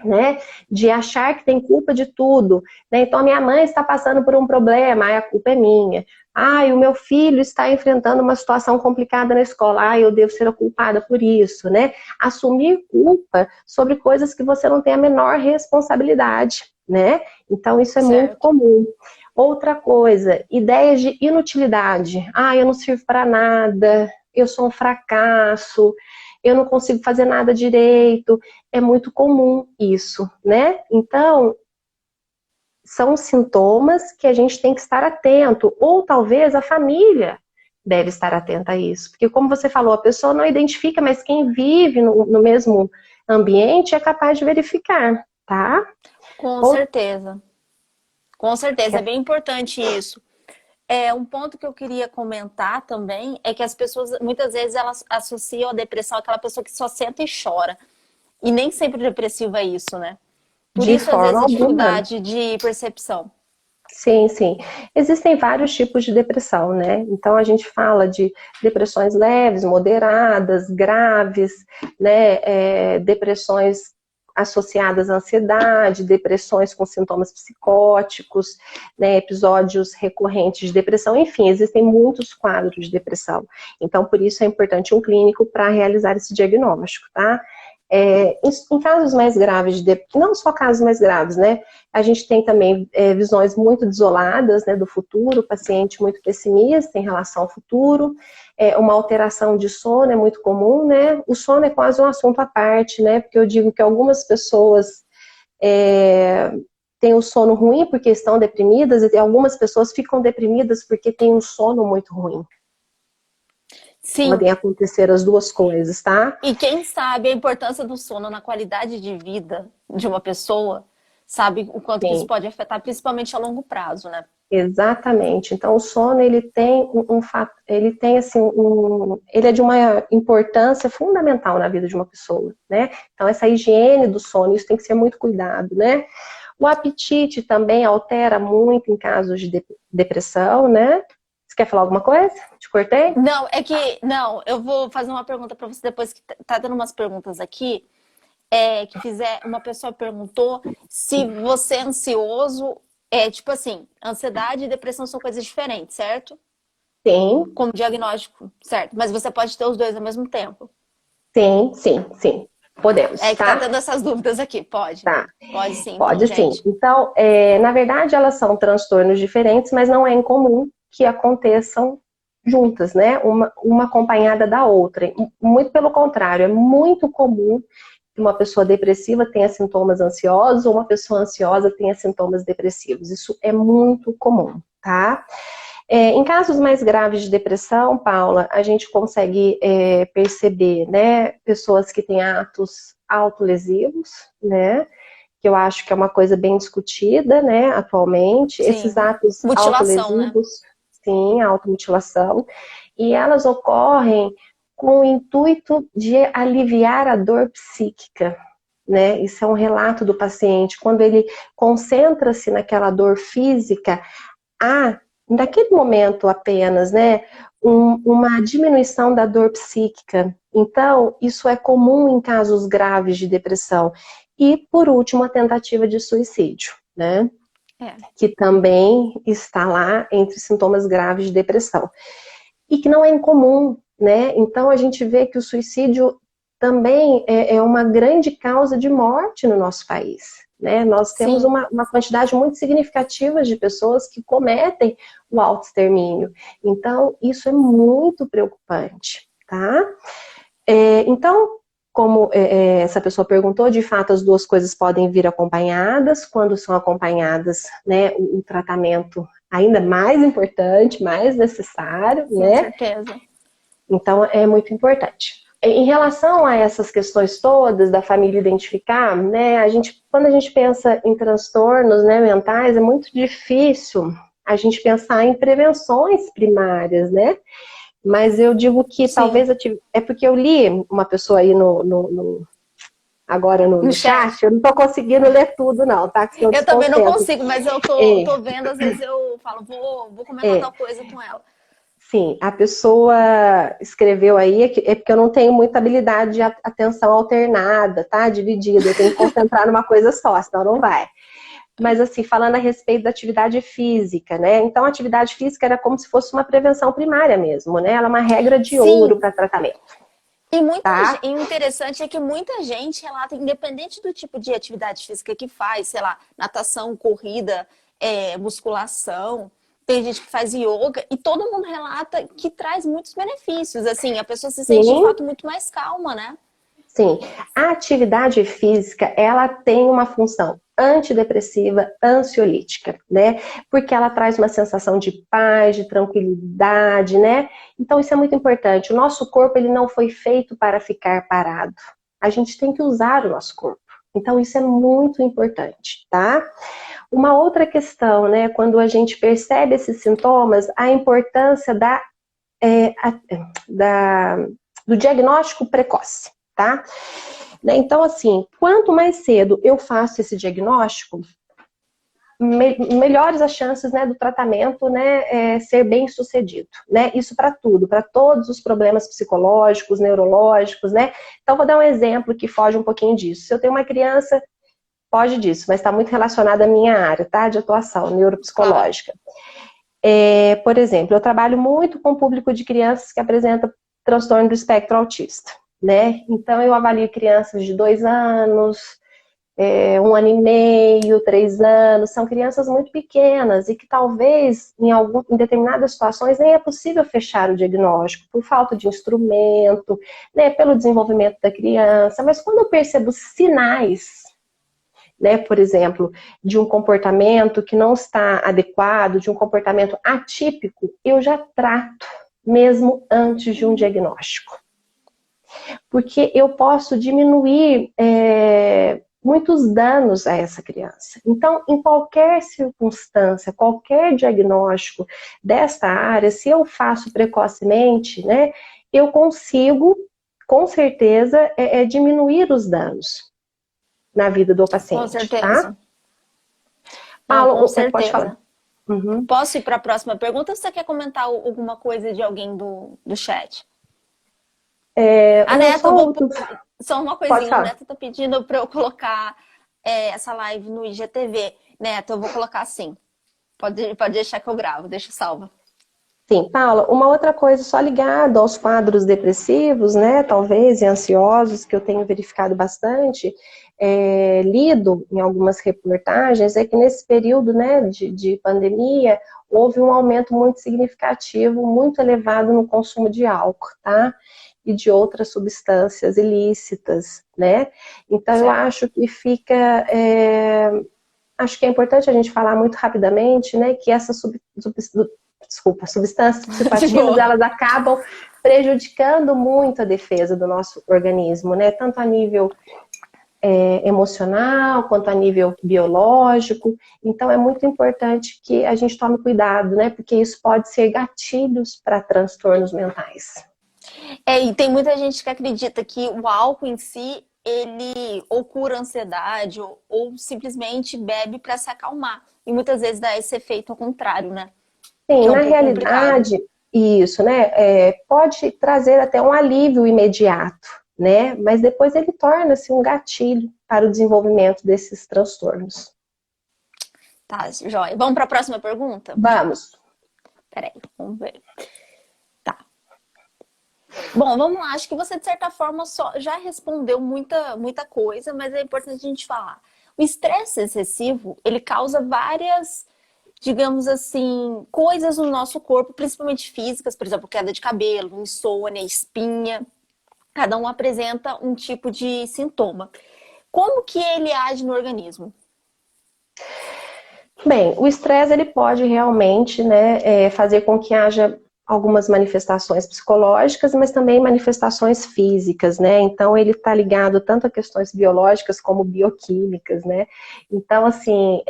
S3: né? De achar que tem culpa de tudo, né? Então, a minha mãe está passando por um problema, ai, a culpa é minha. Ai, o meu filho está enfrentando uma situação complicada na escola, ai, eu devo ser a culpada por isso, né? Assumir culpa sobre coisas que você não tem a menor responsabilidade, né? Então, isso é muito
S1: certo.
S3: comum. Outra coisa, ideias de inutilidade. Ah, eu não sirvo para nada, eu sou um fracasso, eu não consigo fazer nada direito. É muito comum isso, né? Então, são sintomas que a gente tem que estar atento, ou talvez a família deve estar atenta a isso, porque como você falou, a pessoa não identifica, mas quem vive no mesmo ambiente é capaz de verificar, tá?
S1: Com
S3: Ou,
S1: certeza. Com certeza, é bem importante isso. Um ponto que eu queria comentar também é que as pessoas, muitas vezes, elas associam a depressão àquela pessoa que só senta e chora. E nem sempre depressivo é isso, né? Por
S3: De
S1: isso, às vezes,
S3: forma
S1: a
S3: alguma.
S1: dificuldade de percepção.
S3: Sim, sim. Existem vários tipos de depressão, né? Então a gente fala de depressões leves, moderadas, graves, né? Depressões associadas à ansiedade, depressões com sintomas psicóticos, né? Episódios recorrentes de depressão, enfim, existem muitos quadros de depressão. Então, por isso é importante um clínico para realizar esse diagnóstico, tá? Em casos mais graves, não só casos mais graves, né? A gente tem também visões muito desoladas, né, do futuro, o paciente muito pessimista em relação ao futuro, uma alteração de sono é muito comum, né? O sono é quase um assunto à parte, né? Porque eu digo que algumas pessoas têm o sono ruim porque estão deprimidas e algumas pessoas ficam deprimidas porque têm um sono muito ruim.
S1: Sim.
S3: Podem acontecer as duas coisas, tá?
S1: E quem sabe a importância do sono na qualidade de vida de uma pessoa, sabe o quanto que isso
S3: Sim.
S1: pode afetar, principalmente a longo prazo, né?
S3: Exatamente. Então o sono ele tem ele tem assim ele é de uma importância fundamental na vida de uma pessoa, né? Então essa higiene do sono, isso tem que ser muito cuidado, né? O apetite também altera muito em casos de depressão, né? Você quer falar alguma coisa? Te cortei?
S1: Não, eu vou fazer uma pergunta para você depois, que tá dando umas perguntas aqui, uma pessoa perguntou se você é ansioso, tipo assim, ansiedade e depressão são coisas diferentes, certo?
S3: Sim,
S1: Como diagnóstico, certo? Mas você pode ter os dois ao mesmo tempo.
S3: sim. Podemos,
S1: É que tá
S3: tá?
S1: tendo essas dúvidas aqui, pode?
S3: Tá.
S1: Pode sim, então,
S3: Pode sim.
S1: gente.
S3: Então, na verdade, elas são transtornos diferentes, mas não é incomum que aconteçam juntas, né? Uma acompanhada da outra. Muito pelo contrário, é muito comum que uma pessoa depressiva tenha sintomas ansiosos ou uma pessoa ansiosa tenha sintomas depressivos. Isso é muito comum, tá? Em casos mais graves de depressão, Paula, a gente consegue perceber, né, pessoas que têm atos autolesivos, né? Que eu acho que é uma coisa bem discutida, né, atualmente, esses
S1: Sim.
S3: atos
S1: Mutilação, né?
S3: autolesivos, sim, automutilação, e elas ocorrem com o intuito de aliviar a dor psíquica, né, isso é um relato do paciente, quando ele concentra-se naquela dor física, naquele momento apenas, né, uma diminuição da dor psíquica. Então, isso é comum em casos graves de depressão. E, por último, a tentativa de suicídio, né? Que também está lá entre sintomas graves de depressão. E que não é incomum, né? Então, a gente vê que o suicídio também é uma grande causa de morte no nosso país. Né? Nós temos uma quantidade muito significativa de pessoas que cometem o autoextermínio. Então, isso é muito preocupante, tá? Então, como essa pessoa perguntou, de fato as duas coisas podem vir acompanhadas. Quando são acompanhadas, né, o tratamento ainda mais importante, mais necessário,
S1: Com
S3: né?
S1: certeza.
S3: Então, é muito importante. Em relação a essas questões todas da família identificar, né, quando a gente pensa em transtornos, né, mentais, é muito difícil a gente pensar em prevenções primárias, né? Mas eu digo que talvez é porque eu li uma pessoa aí agora no chat, eu não estou conseguindo ler tudo não, tá? Que
S1: eu também não consigo, mas eu tô vendo, às vezes eu falo, vou comentar tal coisa com ela.
S3: Sim, a pessoa escreveu aí, é porque eu não tenho muita habilidade de atenção alternada, tá? Dividida, eu tenho que concentrar numa coisa só, senão não vai. Mas assim, falando a respeito da atividade física, né? Então a atividade física era como se fosse uma prevenção primária mesmo, né? Ela é uma regra de ouro para tratamento.
S1: E o interessante é que muita gente relata, independente do tipo de atividade física que faz, sei lá, natação, corrida, musculação, tem gente que faz yoga, e todo mundo relata que traz muitos benefícios. Assim, a pessoa se sente de fato muito mais calma, né?
S3: Sim, a atividade física, ela tem uma função antidepressiva, ansiolítica, né? Porque ela traz uma sensação de paz, de tranquilidade, né? Então isso é muito importante. O nosso corpo, ele não foi feito para ficar parado. A gente tem que usar o nosso corpo. Então isso é muito importante, tá? Uma outra questão, né, quando a gente percebe esses sintomas, a importância do diagnóstico precoce, tá? Então, assim, quanto mais cedo eu faço esse diagnóstico, melhores as chances, né, do tratamento, né, ser bem sucedido, né? Isso para tudo, para todos os problemas psicológicos, neurológicos, né? Então, vou dar um exemplo que foge um pouquinho disso. Se eu tenho uma criança, foge disso, mas está muito relacionada à minha área, tá? De atuação, neuropsicológica. Por exemplo, eu trabalho muito com o público de crianças que apresentam transtorno do espectro autista, né? Então, eu avalio crianças de 2 anos, 1 ano e meio, 3 anos, são crianças muito pequenas e que talvez em determinadas situações nem é possível fechar o diagnóstico por falta de instrumento, né, pelo desenvolvimento da criança, mas quando eu percebo sinais, né, por exemplo, de um comportamento que não está adequado, de um comportamento atípico, eu já trato mesmo antes de um diagnóstico. Porque eu posso diminuir muitos danos a essa criança. Então, em qualquer circunstância, qualquer diagnóstico desta área, se eu faço precocemente, né, eu consigo, com certeza, diminuir os danos na vida do paciente.
S1: Com certeza.
S3: Tá?
S1: Não, com
S3: Paulo, pode falar.
S1: certeza.
S3: Uhum.
S1: Posso ir para a próxima pergunta ou você quer comentar alguma coisa de alguém do chat? A Neto, só uma coisinha, a Neto tá pedindo para eu colocar essa live no IGTV. Neto, eu vou colocar assim. Pode deixar que eu gravo, deixa salva.
S3: Sim, Paula, uma outra coisa só ligada aos quadros depressivos, né, talvez, e ansiosos, que eu tenho verificado bastante, lido em algumas reportagens, é que nesse período, né, de pandemia, houve um aumento muito significativo, muito elevado no consumo de álcool, tá? E de outras substâncias ilícitas, né? Então, certo. Eu acho que acho que é importante a gente falar muito rapidamente, né, que essas substâncias psicoativas, elas acabam prejudicando muito a defesa do nosso organismo, né? Tanto a nível emocional, quanto a nível biológico. Então, é muito importante que a gente tome cuidado, né? Porque isso pode ser gatilhos para transtornos mentais.
S1: E tem muita gente que acredita que o álcool em si, ele ou cura a ansiedade, ou simplesmente bebe para se acalmar. E muitas vezes dá esse efeito ao contrário, né?
S3: Sim, na realidade, isso, né? Pode trazer até um alívio imediato, né? Mas depois ele torna-se um gatilho para o desenvolvimento desses transtornos.
S1: Tá, joia. Vamos para a próxima pergunta?
S3: Vamos.
S1: Peraí, vamos ver. Tá. Bom, vamos lá. Acho que você, de certa forma, já respondeu muita coisa, mas é importante a gente falar. O estresse excessivo, ele causa várias, digamos assim, coisas no nosso corpo, principalmente físicas, por exemplo, queda de cabelo, insônia, espinha. Cada um apresenta um tipo de sintoma. Como que ele age no organismo?
S3: Bem, o estresse ele pode realmente, né, fazer com que haja algumas manifestações psicológicas, mas também manifestações físicas, né? Então, ele está ligado tanto a questões biológicas como bioquímicas, né? Então, assim,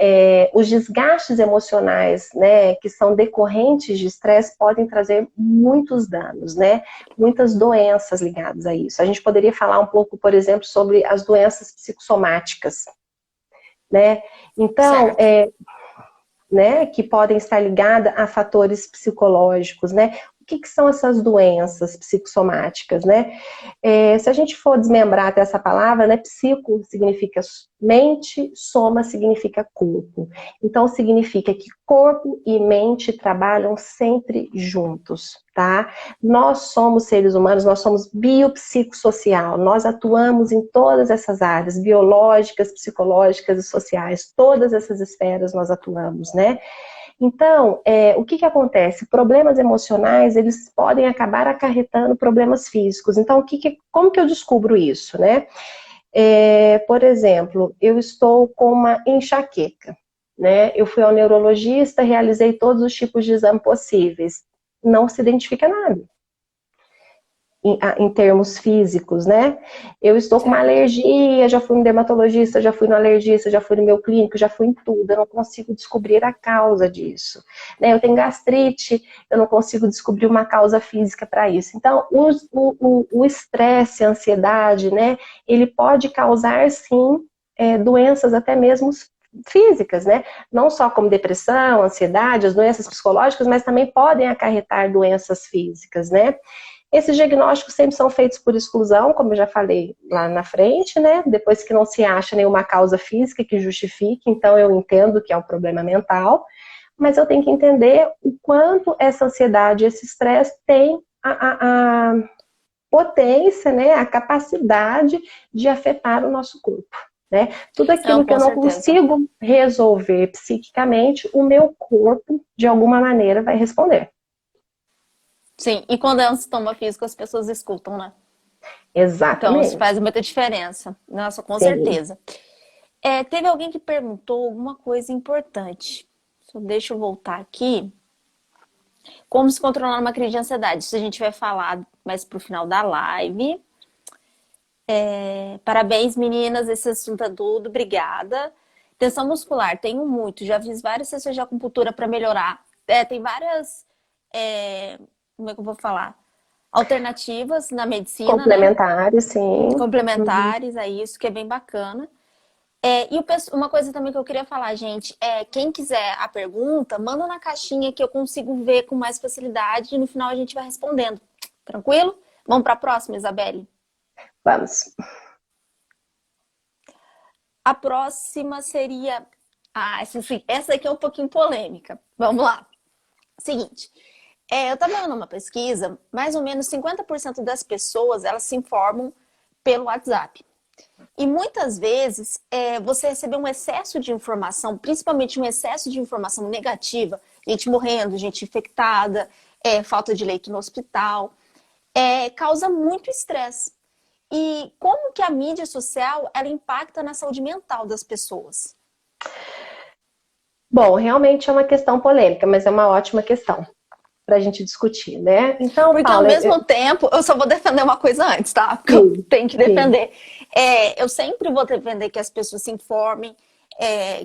S3: os desgastes emocionais, né, que são decorrentes de estresse podem trazer muitos danos, né? Muitas doenças ligadas a isso. A gente poderia falar um pouco, por exemplo, sobre as doenças psicossomáticas, né? Então, né, que podem estar ligadas a fatores psicológicos, né? O que são essas doenças psicossomáticas, né? Se a gente for desmembrar até essa palavra, né, psico significa mente, soma significa corpo. Então, significa que corpo e mente trabalham sempre juntos, tá? Nós somos seres humanos, nós somos biopsicossocial, nós atuamos em todas essas áreas, biológicas, psicológicas e sociais, todas essas esferas nós atuamos, né? Então, o que acontece? Problemas emocionais, eles podem acabar acarretando problemas físicos. Então, como que eu descubro isso, né? Por exemplo, eu estou com uma enxaqueca, né? Eu fui ao neurologista, realizei todos os tipos de exame possíveis. Não se identifica nada. em termos físicos, né? Eu estou com uma
S1: Certo.
S3: alergia, já fui no dermatologista, já fui no alergista, já fui no meu clínico, já fui em tudo, eu não consigo descobrir a causa disso. Né? Eu tenho gastrite, eu não consigo descobrir uma causa física para isso. Então, o estresse, a ansiedade, né? Ele pode causar, sim, doenças até mesmo físicas, né? Não só como depressão, ansiedade, as doenças psicológicas, mas também podem acarretar doenças físicas, né? Esses diagnósticos sempre são feitos por exclusão, como eu já falei lá na frente, né? Depois que não se acha nenhuma causa física que justifique, então eu entendo que é um problema mental, mas eu tenho que entender o quanto essa ansiedade, esse estresse tem a potência, né? A capacidade de afetar o nosso corpo. Né? Tudo
S1: Não,
S3: aquilo que
S1: com
S3: eu não
S1: certeza.
S3: consigo resolver psiquicamente, o meu corpo, de alguma maneira, vai responder.
S1: Sim, e quando é um sintoma físico, as pessoas escutam, né? Então, isso
S3: Exatamente.
S1: faz muita diferença. Nossa, com
S3: Sim.
S1: certeza. Teve alguém que perguntou alguma coisa importante. Deixa eu voltar aqui. Como se controlar uma crise de ansiedade? Isso a gente vai falar mais pro final da live. Parabéns, meninas. Esse assunto é tudo. Obrigada. Tensão muscular, tenho muito. Já fiz várias sessões de acupuntura para melhorar. Tem várias. Como é que eu vou falar? Alternativas na medicina, né?
S3: Complementares, sim. Uhum.
S1: Complementares a isso, que é bem bacana. Uma coisa também que eu queria falar, gente, quem quiser a pergunta, manda na caixinha que eu consigo ver com mais facilidade e no final a gente vai respondendo. Tranquilo? Vamos para a próxima, Isabelle?
S3: Vamos.
S1: A próxima seria. Ah, essa aqui é um pouquinho polêmica. Vamos lá. Seguinte, eu estava vendo uma pesquisa, mais ou menos 50% das pessoas elas se informam pelo WhatsApp. E muitas vezes você recebeu um excesso de informação, principalmente um excesso de informação negativa, gente morrendo, gente infectada, falta de leito no hospital, causa muito estresse. E como que a mídia social ela impacta na saúde mental das pessoas?
S3: Bom, realmente é uma questão polêmica, mas é uma ótima questão para a gente discutir, né? Então,
S1: Porque ao
S3: Paula,
S1: mesmo tempo, eu só vou defender uma coisa antes, tá? Porque eu
S3: sim,
S1: tenho que
S3: sim,
S1: defender. Eu sempre vou defender que as pessoas se informem,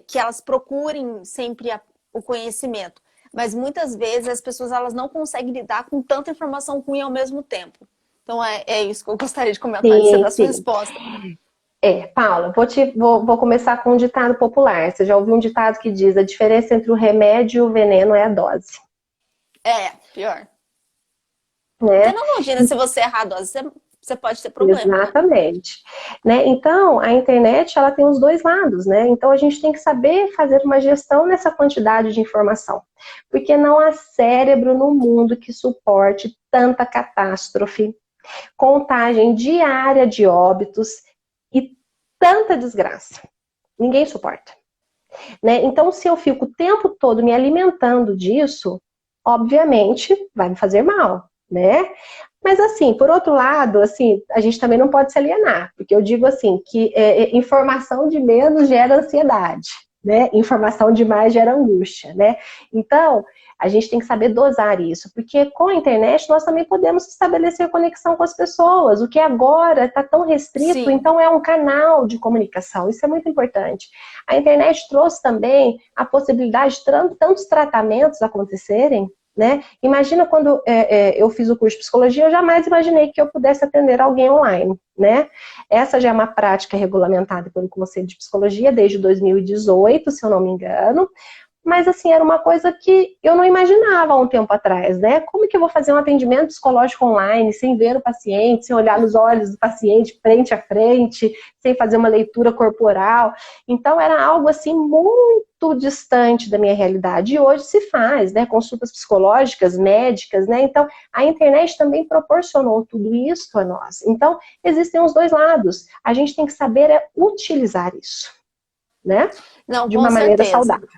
S1: que elas procurem sempre o conhecimento. Mas muitas vezes as pessoas elas não conseguem lidar com tanta informação ruim ao mesmo tempo. Então é isso que eu gostaria de comentar antes de você
S3: sim,
S1: dar sua
S3: sim.
S1: resposta.
S3: Paula, vou começar com um ditado popular. Você já ouviu um ditado que diz: a diferença entre o remédio e o veneno é a dose,
S1: Pior. Porque
S3: né?
S1: não imagina, se você errar a dose, você pode ter problema, né?
S3: Exatamente. Né? Então, a internet ela tem os dois lados, né? Então, a gente tem que saber fazer uma gestão nessa quantidade de informação, porque não há cérebro no mundo que suporte tanta catástrofe, contagem diária de óbitos e tanta desgraça. Ninguém suporta. Né? Então, se eu fico o tempo todo me alimentando disso, obviamente vai me fazer mal, né? Mas assim, por outro lado, assim, a gente também não pode se alienar, porque eu digo assim que informação de menos gera ansiedade, né? Informação demais gera angústia, né? Então, a gente tem que saber dosar isso, porque com a internet nós também podemos estabelecer conexão com as pessoas, o que agora está tão restrito,
S1: Sim.
S3: então é um canal de comunicação, isso é muito importante. A internet trouxe também a possibilidade de tantos tratamentos acontecerem, né? Imagina quando eu fiz o curso de psicologia, eu jamais imaginei que eu pudesse atender alguém online, né? Essa já é uma prática regulamentada pelo Conselho de Psicologia desde 2018, se eu não me engano. Mas, assim, era uma coisa que eu não imaginava há um tempo atrás, né? Como que eu vou fazer um atendimento psicológico online, sem ver o paciente, sem olhar nos olhos do paciente frente a frente, sem fazer uma leitura corporal? Então, era algo, assim, muito distante da minha realidade. E hoje se faz, né? Consultas psicológicas, médicas, né? Então, a internet também proporcionou tudo isso a nós. Então, existem os dois lados. A gente tem que saber utilizar isso, né?
S1: Não,
S3: De
S1: com
S3: uma maneira
S1: certeza.
S3: saudável.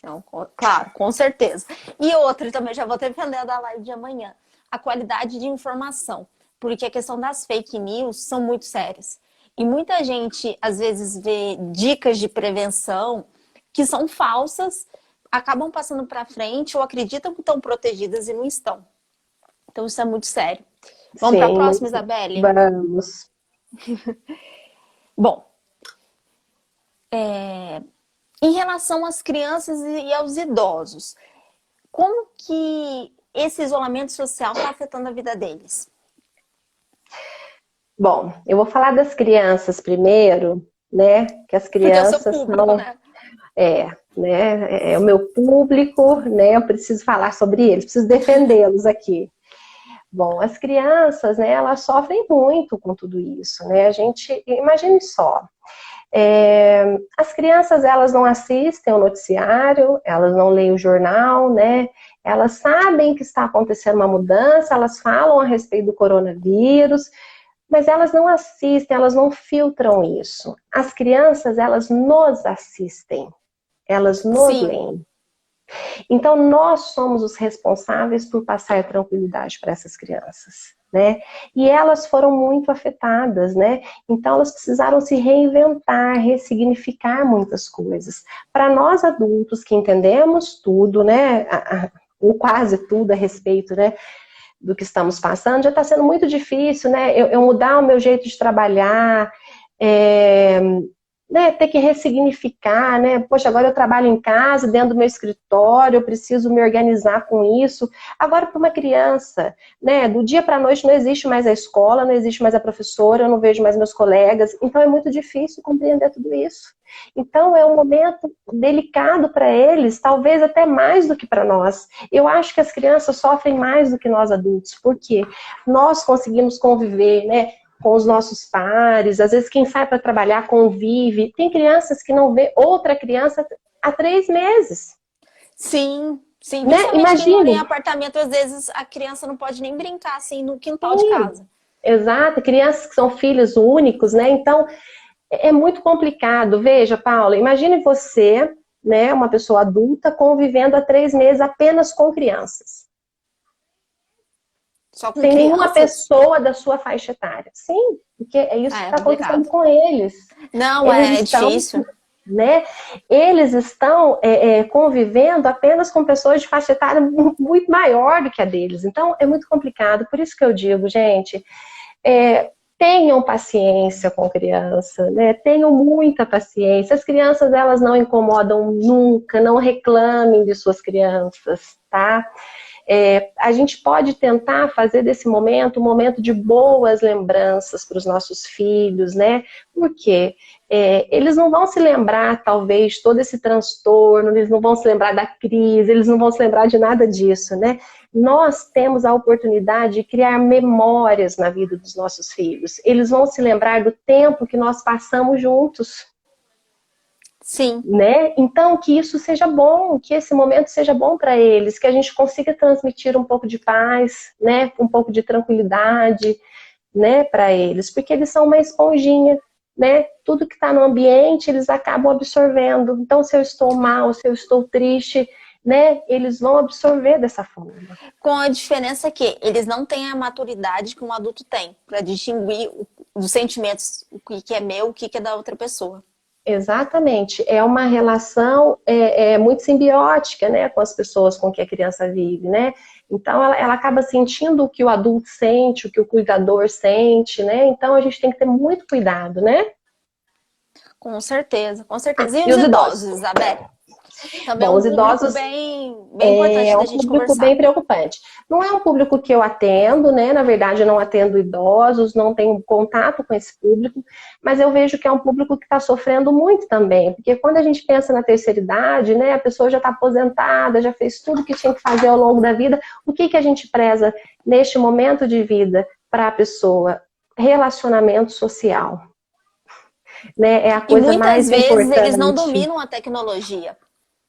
S1: Não, claro, com certeza. E outra também, já vou defender da live de amanhã, a qualidade de informação, porque a questão das fake news são muito sérias. E muita gente, às vezes, vê dicas de prevenção que são falsas, acabam passando para frente ou acreditam que estão protegidas e não estão. Então, isso é muito sério. Vamos para a
S3: Sim,
S1: próxima, Isabelle?
S3: vamos.
S1: Bom, em relação às crianças e aos idosos, como que esse isolamento social está afetando a vida deles?
S3: Bom, eu vou falar das crianças primeiro, né? Que as
S1: Porque é o seu
S3: crianças
S1: público,
S3: são,
S1: né?
S3: né? É o meu público, né? Eu preciso falar sobre eles, preciso defendê-los aqui. Bom, as crianças, né? Elas sofrem muito com tudo isso, né? A gente, imagine só. As crianças, elas não assistem ao noticiário, elas não leem o jornal, né? Elas sabem que está acontecendo uma mudança, elas falam a respeito do coronavírus, mas elas não assistem, elas não filtram isso. As crianças, elas nos assistem, elas nos
S1: Sim,
S3: leem. Então, nós somos os responsáveis por passar tranquilidade para essas crianças, né? E elas foram muito afetadas, né? Então, elas precisaram se reinventar, ressignificar muitas coisas. Para nós adultos que entendemos tudo, né? Ou quase tudo a respeito, né? Do que estamos passando, já está sendo muito difícil, né? Eu mudar o meu jeito de trabalhar, né, ter que ressignificar, né? Poxa, agora eu trabalho em casa, dentro do meu escritório, eu preciso me organizar com isso. Agora, para uma criança, né, do dia para a noite não existe mais a escola, não existe mais a professora, eu não vejo mais meus colegas, então é muito difícil compreender tudo isso. Então é um momento delicado para eles, talvez até mais do que para nós. Eu acho que as crianças sofrem mais do que nós adultos, porque nós conseguimos conviver, né, com os nossos pares, às vezes quem sai para trabalhar convive. Tem crianças que não vê outra criança há 3 meses.
S1: sim, sim.
S3: Né?
S1: Principalmente quem mora em
S3: Imagine.
S1: apartamento, às vezes a criança não pode nem brincar assim no quintal de
S3: Sim,
S1: casa.
S3: exato, crianças que são filhos únicos, né? Então, é muito complicado. Veja, Paula, imagine você, né, uma pessoa adulta, convivendo há 3 meses apenas com crianças.
S1: Só com
S3: Sem nenhuma
S1: crianças?
S3: pessoa da sua faixa etária. Sim, porque é isso
S1: Ah,
S3: que
S1: é
S3: está acontecendo
S1: complicado.
S3: com eles.
S1: Não,
S3: Eles
S1: é
S3: estão,
S1: difícil.
S3: né? Eles estão convivendo apenas com pessoas de faixa etária muito maior do que a deles. Então, é muito complicado. Por isso que eu digo, gente, tenham paciência com criança, né? Tenham muita paciência. As crianças, elas não incomodam nunca, não reclamem de suas crianças, tá? A gente pode tentar fazer desse momento um momento de boas lembranças para os nossos filhos, né? Porque eles não vão se lembrar, talvez, todo esse transtorno, eles não vão se lembrar da crise, eles não vão se lembrar de nada disso, né? Nós temos a oportunidade de criar memórias na vida dos nossos filhos. Eles vão se lembrar do tempo que nós passamos juntos.
S1: Sim.
S3: Né? Então, que isso seja bom, que esse momento seja bom para eles, que a gente consiga transmitir um pouco de paz, né? Um pouco de tranquilidade, né? Para eles, porque eles são uma esponjinha, né? Tudo que está no ambiente, eles acabam absorvendo. Então, se eu estou mal, se eu estou triste, né? Eles vão absorver dessa forma.
S1: Com a diferença que eles não têm a maturidade que um adulto tem para distinguir os sentimentos, o que é meu, o que é da outra pessoa.
S3: Exatamente, é uma relação muito simbiótica, né, com as pessoas com que a criança vive, né? Então ela acaba sentindo o que o adulto sente, o que o cuidador sente, né? Então a gente tem que ter muito cuidado, né?
S1: Com certeza, com certeza. E
S3: E
S1: os
S3: os idosos?
S1: idosos, Isabel? Também é
S3: Bom,
S1: um
S3: os
S1: público
S3: idosos
S1: bem importante
S3: é
S1: da
S3: um
S1: gente
S3: público bem
S1: conversar.
S3: preocupante. Não é um público que eu atendo, né? Na verdade, eu não atendo idosos, não tenho contato com esse público, mas eu vejo que é um público que está sofrendo muito também, porque quando a gente pensa na terceira idade, né? A pessoa já está aposentada, já fez tudo que tinha que fazer ao longo da vida. O que a gente preza neste momento de vida para a pessoa? Relacionamento social. Né? É a
S1: E
S3: coisa
S1: muitas
S3: mais
S1: vezes eles não
S3: importante.
S1: dominam a tecnologia.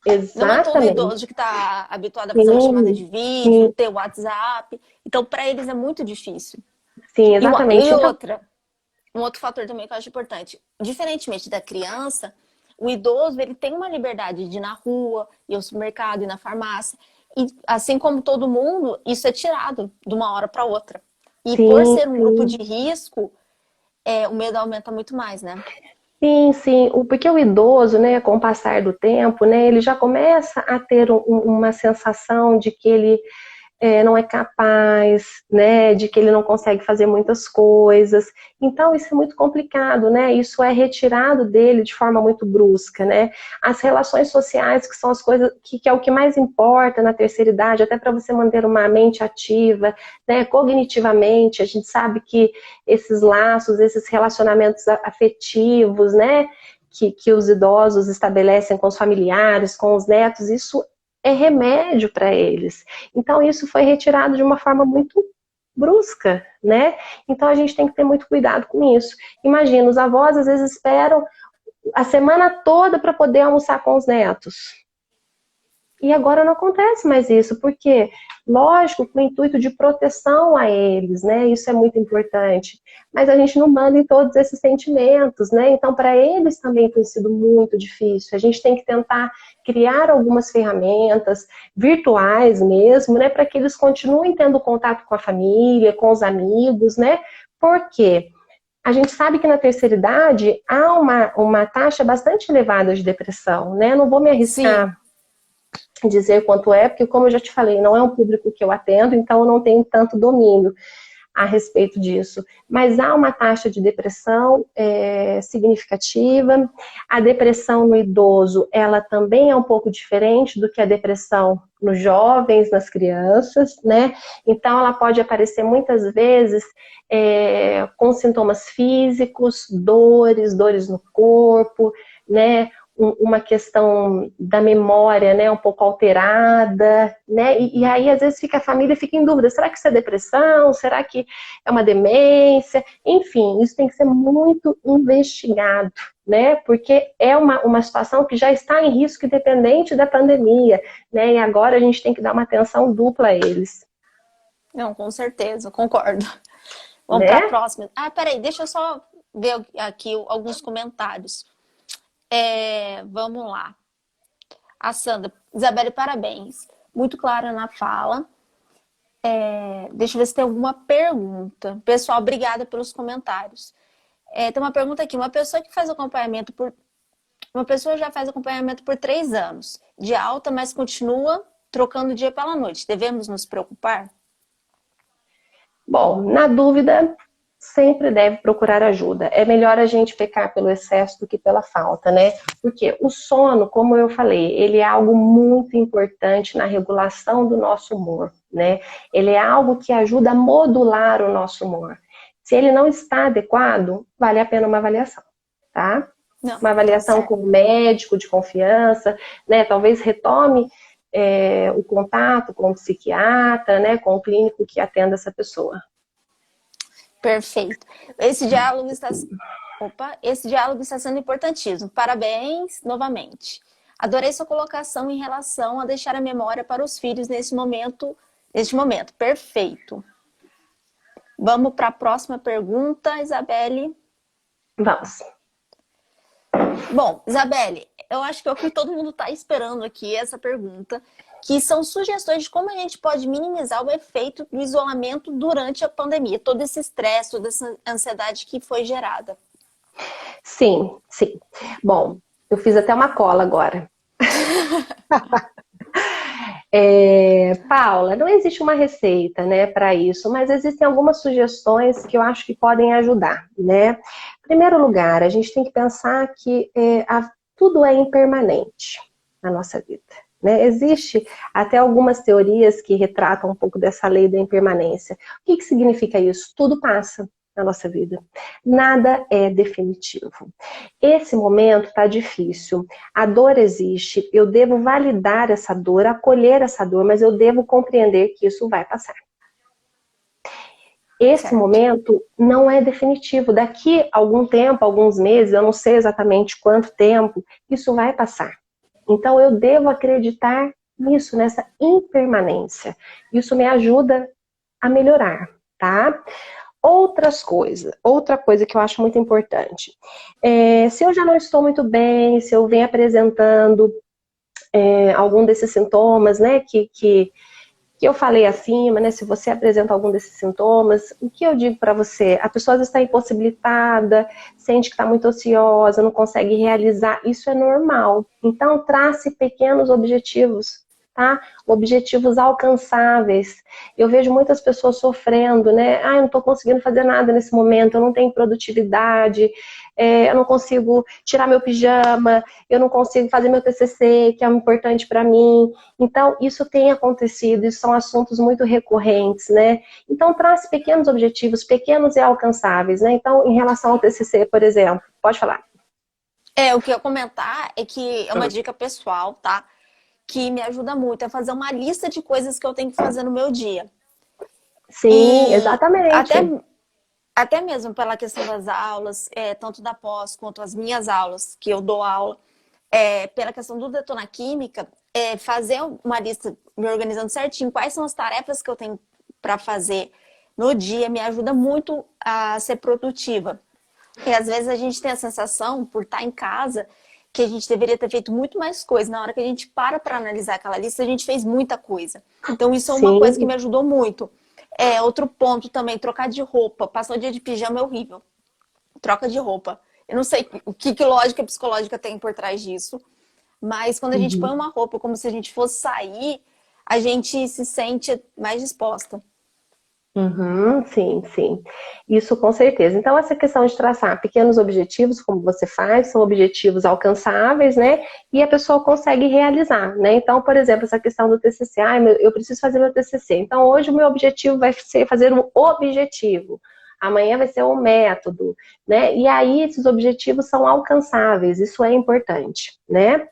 S1: Não é todo
S3: Exatamente.
S1: idoso que está habituado a fazer uma chamada
S3: Sim,
S1: de vídeo,
S3: sim,
S1: ter WhatsApp. Então, para eles é muito difícil.
S3: sim,
S1: E
S3: exatamente. Então,
S1: outra, um outro fator também que eu acho importante. Diferentemente da criança, o idoso ele tem uma liberdade de ir na rua, ir ao supermercado, ir na farmácia. E assim como todo mundo, isso é tirado de uma hora para outra. E por
S3: sim,
S1: ser um grupo de
S3: sim.
S1: risco, o medo aumenta muito mais, né?
S3: Sim, sim, porque o idoso, né, com o passar do tempo, né, ele já começa a ter uma sensação de que ele não é capaz, né, de que ele não consegue fazer muitas coisas. Então, isso é muito complicado, né? Isso é retirado dele de forma muito brusca, né? As relações sociais, que são as coisas que é o que mais importa na terceira idade, até para você manter uma mente ativa, né? Cognitivamente, a gente sabe que esses laços, esses relacionamentos afetivos, né, que os idosos estabelecem com os familiares, com os netos, isso é remédio para eles. Então isso foi retirado de uma forma muito brusca, né? Então a gente tem que ter muito cuidado com isso. Imagina, os avós às vezes esperam a semana toda para poder almoçar com os netos. E agora não acontece mais isso, porque, lógico, com o intuito de proteção a eles, né? Isso é muito importante. Mas a gente não manda em todos esses sentimentos, né? Então, para eles também tem sido muito difícil. A gente tem que tentar criar algumas ferramentas virtuais mesmo, né? Para que eles continuem tendo contato com a família, com os amigos, né? Porque a gente sabe que na terceira idade há uma taxa bastante elevada de depressão, né? Não vou me arriscar dizer quanto é, porque como eu já te falei, não é um público que eu atendo, então eu não tenho tanto domínio a respeito disso. Mas há uma taxa de depressão significativa. A depressão no idoso, ela também é um pouco diferente do que a depressão nos jovens, nas crianças, né? Então ela pode aparecer muitas vezes com sintomas físicos, dores no corpo, né? Uma questão da memória, né, um pouco alterada, né, e aí às vezes a família fica em dúvida, será que isso é depressão, será que é uma demência, enfim, isso tem que ser muito investigado, né, porque é uma situação que já está em risco independente da pandemia, né, e agora a gente tem que dar uma atenção dupla a eles.
S1: Não, com certeza, concordo. Vamos para a próxima. Peraí, deixa eu só ver aqui alguns comentários. Vamos lá. A Sandra, Isabelle, parabéns. Muito clara na fala. Deixa eu ver se tem alguma pergunta. Pessoal, obrigada pelos comentários. Tem uma pergunta aqui. Uma pessoa já faz acompanhamento por 3 anos, de alta, mas continua trocando dia pela noite. Devemos nos preocupar?
S3: Bom, na dúvida, sempre deve procurar ajuda. É melhor a gente pecar pelo excesso do que pela falta, né? Porque o sono, como eu falei, ele é algo muito importante na regulação do nosso humor, né? Ele é algo que ajuda a modular o nosso humor. Se ele não está adequado, vale a pena uma avaliação, tá?
S1: Não,
S3: uma avaliação com um médico de confiança, né? Talvez retome o contato com o psiquiatra, né? Com o clínico que atenda essa pessoa.
S1: Perfeito. Esse diálogo está sendo importantíssimo. Parabéns novamente. Adorei sua colocação em relação a deixar a memória para os filhos neste momento. Perfeito. Vamos para a próxima pergunta, Isabelle.
S3: Vamos.
S1: Bom, Isabelle, eu acho que é o que todo mundo está esperando aqui, essa pergunta, que são sugestões de como a gente pode minimizar o efeito do isolamento durante a pandemia, todo esse estresse, toda essa ansiedade que foi gerada.
S3: Sim. Bom, eu fiz até uma cola agora. Paula, não existe uma receita, né, para isso, mas existem algumas sugestões que eu acho que podem ajudar, né? Em primeiro lugar, a gente tem que pensar que tudo é impermanente na nossa vida, né? Existe até algumas teorias que retratam um pouco dessa lei da impermanência. O que significa isso? Tudo passa na nossa vida. Nada é definitivo. Esse momento está difícil. A dor existe. Eu devo validar essa dor, acolher essa dor, mas eu devo compreender que isso vai passar. Esse momento não é definitivo. Daqui a algum tempo, alguns meses, eu não sei exatamente quanto tempo, isso vai passar. Então eu devo acreditar nisso, nessa impermanência. Isso me ajuda a melhorar, tá? Outra coisa que eu acho muito importante. Se eu já não estou muito bem, se eu venho apresentando algum desses sintomas, né, que eu falei acima, né, se você apresenta algum desses sintomas, o que eu digo para você? A pessoa está impossibilitada, sente que está muito ociosa, não consegue realizar, isso é normal. Então trace pequenos objetivos, tá? Objetivos alcançáveis. Eu vejo muitas pessoas sofrendo, né? Ah, eu não estou conseguindo fazer nada nesse momento, eu não tenho produtividade, eu não consigo tirar meu pijama, eu não consigo fazer meu TCC, que é importante para mim. Então, isso tem acontecido, isso são assuntos muito recorrentes, né? Então, traz pequenos objetivos, pequenos e alcançáveis, né? Então, em relação ao TCC, por exemplo, pode falar.
S1: O que eu ia comentar é que é uma dica pessoal, tá? Que me ajuda muito, é fazer uma lista de coisas que eu tenho que fazer no meu dia.
S3: Sim,
S1: E até,
S3: exatamente.
S1: até mesmo pela questão das aulas, tanto da pós quanto as minhas aulas, que eu dou aula, pela questão do Detona Química, fazer uma lista, me organizando certinho, quais são as tarefas que eu tenho para fazer no dia, me ajuda muito a ser produtiva. E às vezes a gente tem a sensação, por estar em casa, que a gente deveria ter feito muito mais coisa. Na hora que a gente para analisar aquela lista, a gente fez muita coisa. Então isso é uma coisa que
S3: Sim,
S1: me ajudou muito. Outro ponto também, trocar de roupa. Passar o dia de pijama é horrível. Troca de roupa. Eu não sei o que lógica psicológica tem por trás disso, mas quando a gente põe
S3: uhum.
S1: uma roupa como se a gente fosse sair, a gente se sente mais disposta.
S3: Uhum, sim, sim. Isso com certeza. Então, essa questão de traçar pequenos objetivos, como você faz, são objetivos alcançáveis, né? E a pessoa consegue realizar, né? Então, por exemplo, essa questão do TCC, eu preciso fazer meu TCC. Então, hoje o meu objetivo vai ser fazer um objetivo. Amanhã vai ser um método, né? E aí, esses objetivos são alcançáveis, isso é importante, né?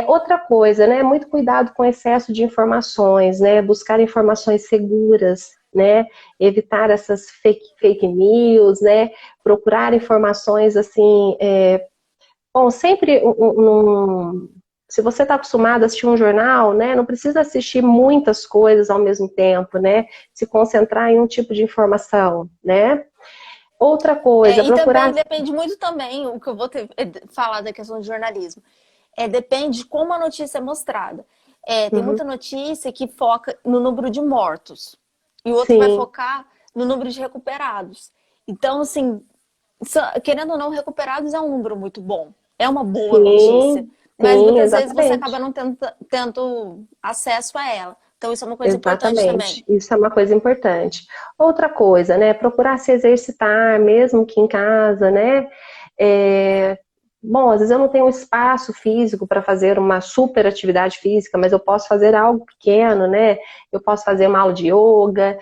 S3: Outra coisa, né? Muito cuidado com excesso de informações, né? Buscar informações seguras, né? Evitar essas fake news, né? Procurar informações assim. Bom, sempre se você está acostumado a assistir um jornal, né? Não precisa assistir muitas coisas ao mesmo tempo, né? Se concentrar em um tipo de informação, né? Outra coisa,
S1: E também
S3: procurar.
S1: depende muito também, o que eu vou falar da questão do jornalismo. Depende de como a notícia é mostrada. Tem
S3: Uhum,
S1: muita notícia que foca no número de mortos. E o outro vai
S3: sim,
S1: focar no número de recuperados. Então, assim, querendo ou não, recuperados é um número muito bom. É uma boa notícia.
S3: sim,
S1: Mas
S3: sim,
S1: muitas vezes você
S3: exatamente.
S1: acaba não tendo acesso a ela. Então, isso é uma coisa importante
S3: Exatamente,
S1: também.
S3: isso é uma coisa importante. Outra coisa, né, procurar se exercitar, mesmo que em casa, né, é, bom, às vezes eu não tenho um espaço físico para fazer uma super atividade física, mas eu posso fazer algo pequeno, né, eu posso fazer uma aula de yoga,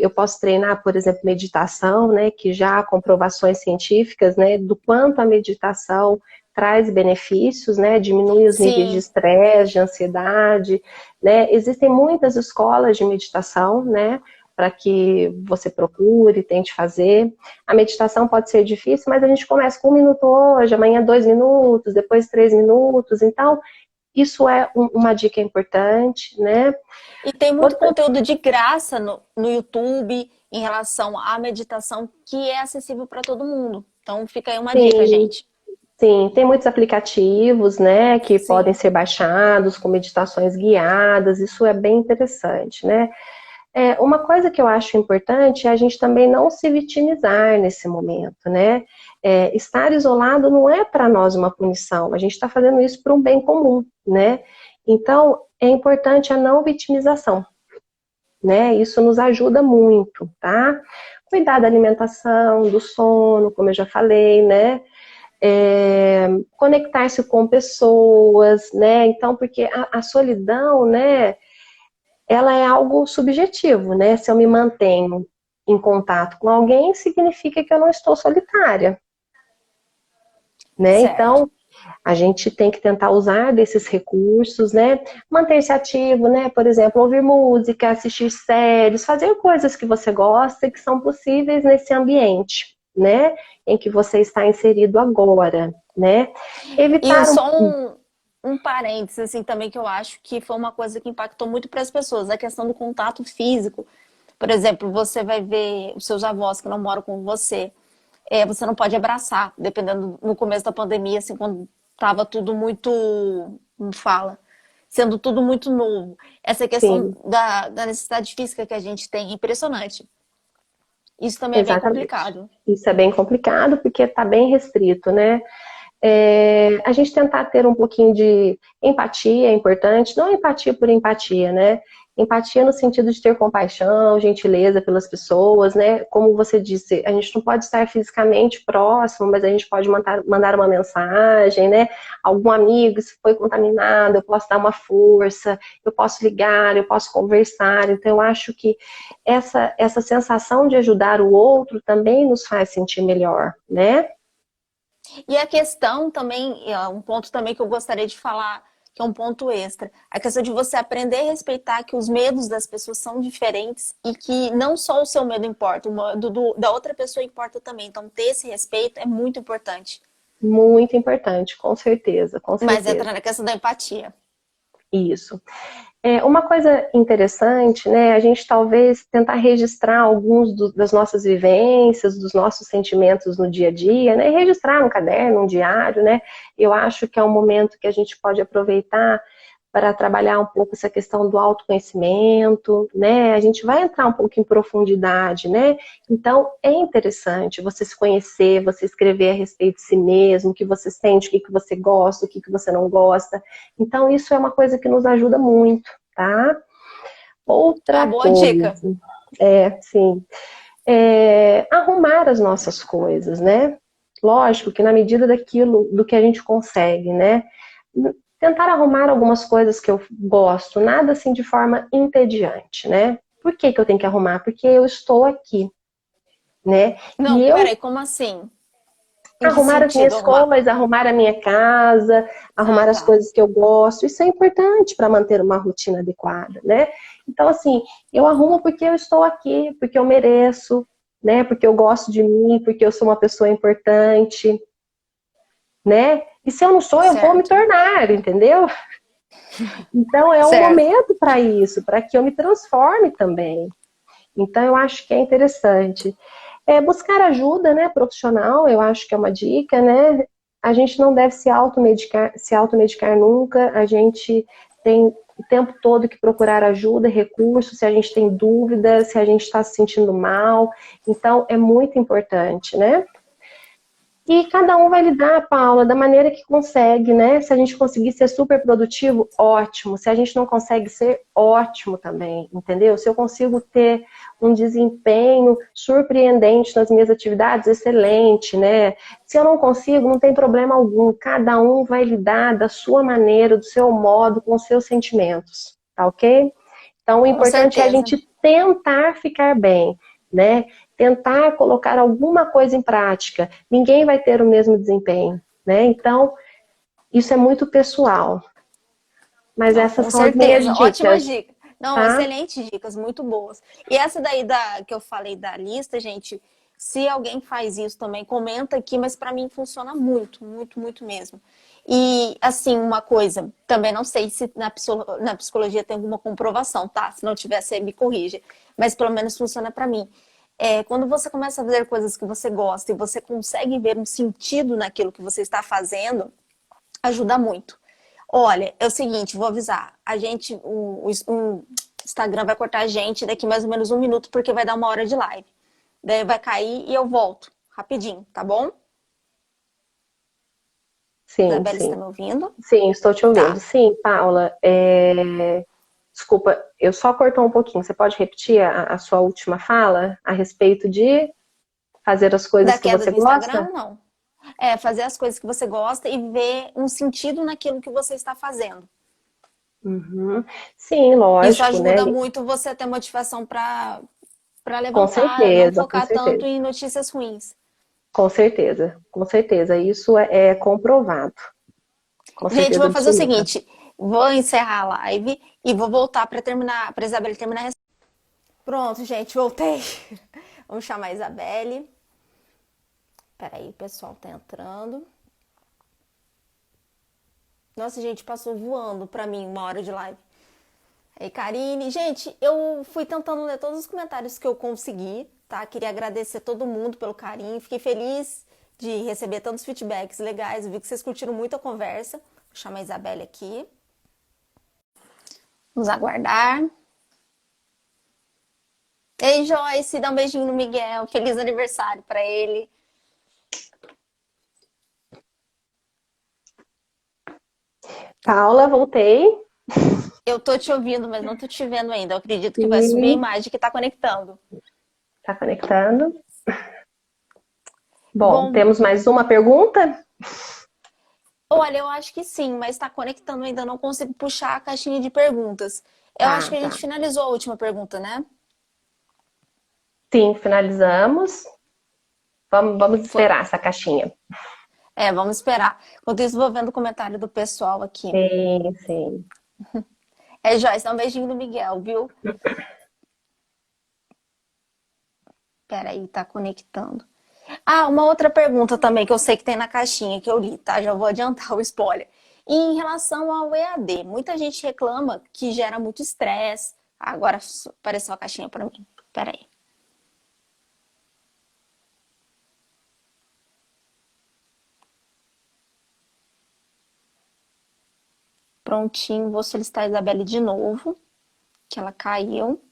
S3: eu posso treinar, por exemplo, meditação, né, que já há comprovações científicas, né, do quanto a meditação traz benefícios, né, diminui os níveis de
S1: Sim.
S3: estresse, de ansiedade, né? Existem muitas escolas de meditação, né? Para que você procure, tente fazer. A meditação pode ser difícil, mas a gente começa com 1 minuto hoje, amanhã 2 minutos, depois 3 minutos. Então, isso é uma dica importante, né?
S1: E tem muito
S3: Outra,
S1: conteúdo de graça no YouTube em relação à meditação que é acessível para todo mundo. Então fica aí uma dica,
S3: sim,
S1: gente.
S3: sim, tem muitos aplicativos, né, que podem
S1: Sim.
S3: ser baixados com meditações guiadas, isso é bem interessante, né? Uma coisa que eu acho importante é a gente também não se vitimizar nesse momento, né? Estar isolado não é para nós uma punição, a gente está fazendo isso para um bem comum, né? Então, é importante a não vitimização, né? Isso nos ajuda muito, tá? Cuidar da alimentação, do sono, como eu já falei, né? Conectar-se com pessoas, né? Então, porque a solidão, né? Ela é algo subjetivo, né? Se eu me mantenho em contato com alguém, significa que eu não estou solitária, né?
S1: Certo.
S3: Então, a gente tem que tentar usar desses recursos, né? Manter-se ativo, né? Por exemplo, ouvir música, assistir séries, fazer coisas que você gosta e que são possíveis nesse ambiente, né? Em que você está inserido agora, né?
S1: E
S3: Evitar
S1: só um parênteses, assim, também que eu acho que foi uma coisa que impactou muito para as pessoas, a questão do contato físico. Por exemplo, você vai ver os seus avós que não moram com você. Você não pode abraçar, dependendo no começo da pandemia, assim, quando estava tudo muito, como fala, sendo tudo muito novo. Essa questão
S3: sim,
S1: da necessidade física que a gente tem é impressionante. Isso também é bem
S3: exatamente.
S1: complicado.
S3: Isso é bem complicado porque está bem restrito, né? A gente tentar ter um pouquinho de empatia é importante, não empatia por empatia, né? Empatia no sentido de ter compaixão, gentileza pelas pessoas, né? Como você disse, a gente não pode estar fisicamente próximo, mas a gente pode mandar uma mensagem, né? Algum amigo se foi contaminado, eu posso dar uma força, eu posso ligar, eu posso conversar. Então, eu acho que essa sensação de ajudar o outro também nos faz sentir melhor, né?
S1: E a questão também, um ponto também que eu gostaria de falar, que é um ponto extra, a questão de você aprender a respeitar que os medos das pessoas são diferentes e que não só o seu medo importa, o medo da outra pessoa importa também. Então, ter esse respeito é muito importante.
S3: Muito importante, com certeza, com
S1: Mas
S3: certeza.
S1: entra na questão da empatia.
S3: Isso. Uma coisa interessante, né, a gente talvez tentar registrar alguns das nossas vivências, dos nossos sentimentos no dia a dia, né, registrar no caderno, um diário, né, eu acho que é um momento que a gente pode aproveitar para trabalhar um pouco essa questão do autoconhecimento, né? A gente vai entrar um pouco em profundidade, né? Então, é interessante você se conhecer, você escrever a respeito de si mesmo, o que você sente, o que você gosta, o que você não gosta. Então, isso é uma coisa que nos ajuda muito, tá? Outra
S1: Boa dica.
S3: coisa, sim, arrumar as nossas coisas, né? Lógico que na medida do que a gente consegue, né? Tentar arrumar algumas coisas que eu gosto, nada assim de forma entediante, né? Por que eu tenho que arrumar? Porque eu estou aqui, né?
S1: Não,
S3: E eu
S1: peraí, como assim? Em que
S3: arrumar as
S1: sentido
S3: minhas
S1: arrumar?
S3: coisas, arrumar a minha casa,
S1: Ah,
S3: arrumar as
S1: tá.
S3: coisas que eu gosto, isso é importante para manter uma rotina adequada, né? Então, assim, eu arrumo porque eu estou aqui, porque eu mereço, né? Porque eu gosto de mim, porque eu sou uma pessoa importante, né? E se eu não sou, eu vou me
S1: Certo.
S3: tornar, entendeu? Então, é um
S1: Certo.
S3: momento para isso, para que eu me transforme também. Então, eu acho que é interessante. Buscar ajuda, né, profissional, eu acho que é uma dica, né? A gente não deve se automedicar nunca, a gente tem o tempo todo que procurar ajuda, recursos, se a gente tem dúvida, se a gente está se sentindo mal. Então, é muito importante, né? E cada um vai lidar, Paula, da maneira que consegue, né? Se a gente conseguir ser super produtivo, ótimo. Se a gente não consegue ser, ótimo também, entendeu? Se eu consigo ter um desempenho surpreendente nas minhas atividades, excelente, né? Se eu não consigo, não tem problema algum. Cada um vai lidar da sua maneira, do seu modo, com os seus sentimentos, tá ok? Então, o
S1: Com
S3: importante é a
S1: certeza.
S3: gente tentar ficar bem, né? Tentar colocar alguma coisa em prática. Ninguém vai ter o mesmo desempenho, né? Então, isso é muito pessoal. Mas
S1: Não,
S3: essas
S1: com
S3: são as minhas
S1: certeza. Ótima
S3: dicas,
S1: dica. Não,
S3: tá?
S1: excelentes dicas, muito boas. E essa daí que eu falei da lista, gente, se alguém faz isso também, comenta aqui, mas para mim funciona muito, muito, muito mesmo. E assim, uma coisa, também não sei se na psicologia tem alguma comprovação, tá? Se não tiver, você me corrige. Mas pelo menos funciona para mim. Quando você começa a fazer coisas que você gosta e você consegue ver um sentido naquilo que você está fazendo, ajuda muito. Olha, é o seguinte, vou avisar. O Instagram vai cortar a gente daqui mais ou menos 1 minuto, porque vai dar 1 hora de live. Daí vai cair e eu volto rapidinho, tá bom?
S3: Sim,
S1: Isabela, está
S3: sim.
S1: me ouvindo?
S3: Sim, estou te ouvindo.
S1: Tá.
S3: Sim, Paula, desculpa, eu só cortou um pouquinho. Você pode repetir a sua última fala a respeito de fazer as coisas
S1: Da
S3: que
S1: queda
S3: você
S1: do Instagram,
S3: gosta?
S1: não. Fazer as coisas que você gosta e ver um sentido naquilo que você está fazendo.
S3: Uhum. Sim,
S1: Isso
S3: lógico, né?
S1: ajuda muito você a ter motivação para
S3: Com
S1: levantar, não
S3: certeza, com
S1: focar tanto
S3: certeza.
S1: em notícias ruins.
S3: Com certeza, com certeza. Isso é comprovado. Com
S1: Gente,
S3: certeza
S1: vou fazer o
S3: absoluta.
S1: seguinte: vou encerrar a live e vou voltar para terminar, para Isabelle terminar. Pronto, gente, voltei. Vamos chamar a Isabelle. Peraí, o pessoal tá entrando. Nossa, gente, passou voando pra mim 1 hora de live. Aí, Karine. Gente, eu fui tentando ler todos os comentários que eu consegui, tá? Queria agradecer todo mundo pelo carinho. Fiquei feliz de receber tantos feedbacks legais. Eu vi que vocês curtiram muito a conversa. Vou chamar a Isabelle aqui. Vamos aguardar. Ei, Joyce, dá um beijinho no Miguel. Feliz aniversário pra ele.
S3: Paula, voltei.
S1: Eu tô te ouvindo, mas não tô te vendo ainda. Eu acredito que vai subir a
S3: E
S1: imagem que tá conectando.
S3: tá conectando. Bom,
S1: Bom,
S3: temos mais uma pergunta?
S1: olha, eu acho que sim, mas tá conectando ainda. Não consigo puxar a caixinha de perguntas. Eu acho que
S3: Tá,
S1: a gente
S3: tá.
S1: finalizou a última pergunta, né?
S3: Sim, finalizamos. Vamos
S1: Foi.
S3: esperar essa caixinha.
S1: Vamos esperar. Enquanto isso, vou vendo o comentário do pessoal aqui.
S3: Sim, sim.
S1: Joyce, dá um beijinho do Miguel, viu? Peraí, tá conectando. Ah, uma outra pergunta também que eu sei que tem na caixinha que eu li, tá? Já vou adiantar o spoiler. E em relação ao EAD, muita gente reclama que gera muito estresse. Agora apareceu a caixinha para mim. Peraí. Prontinho, vou solicitar a Isabelle de novo, que ela caiu.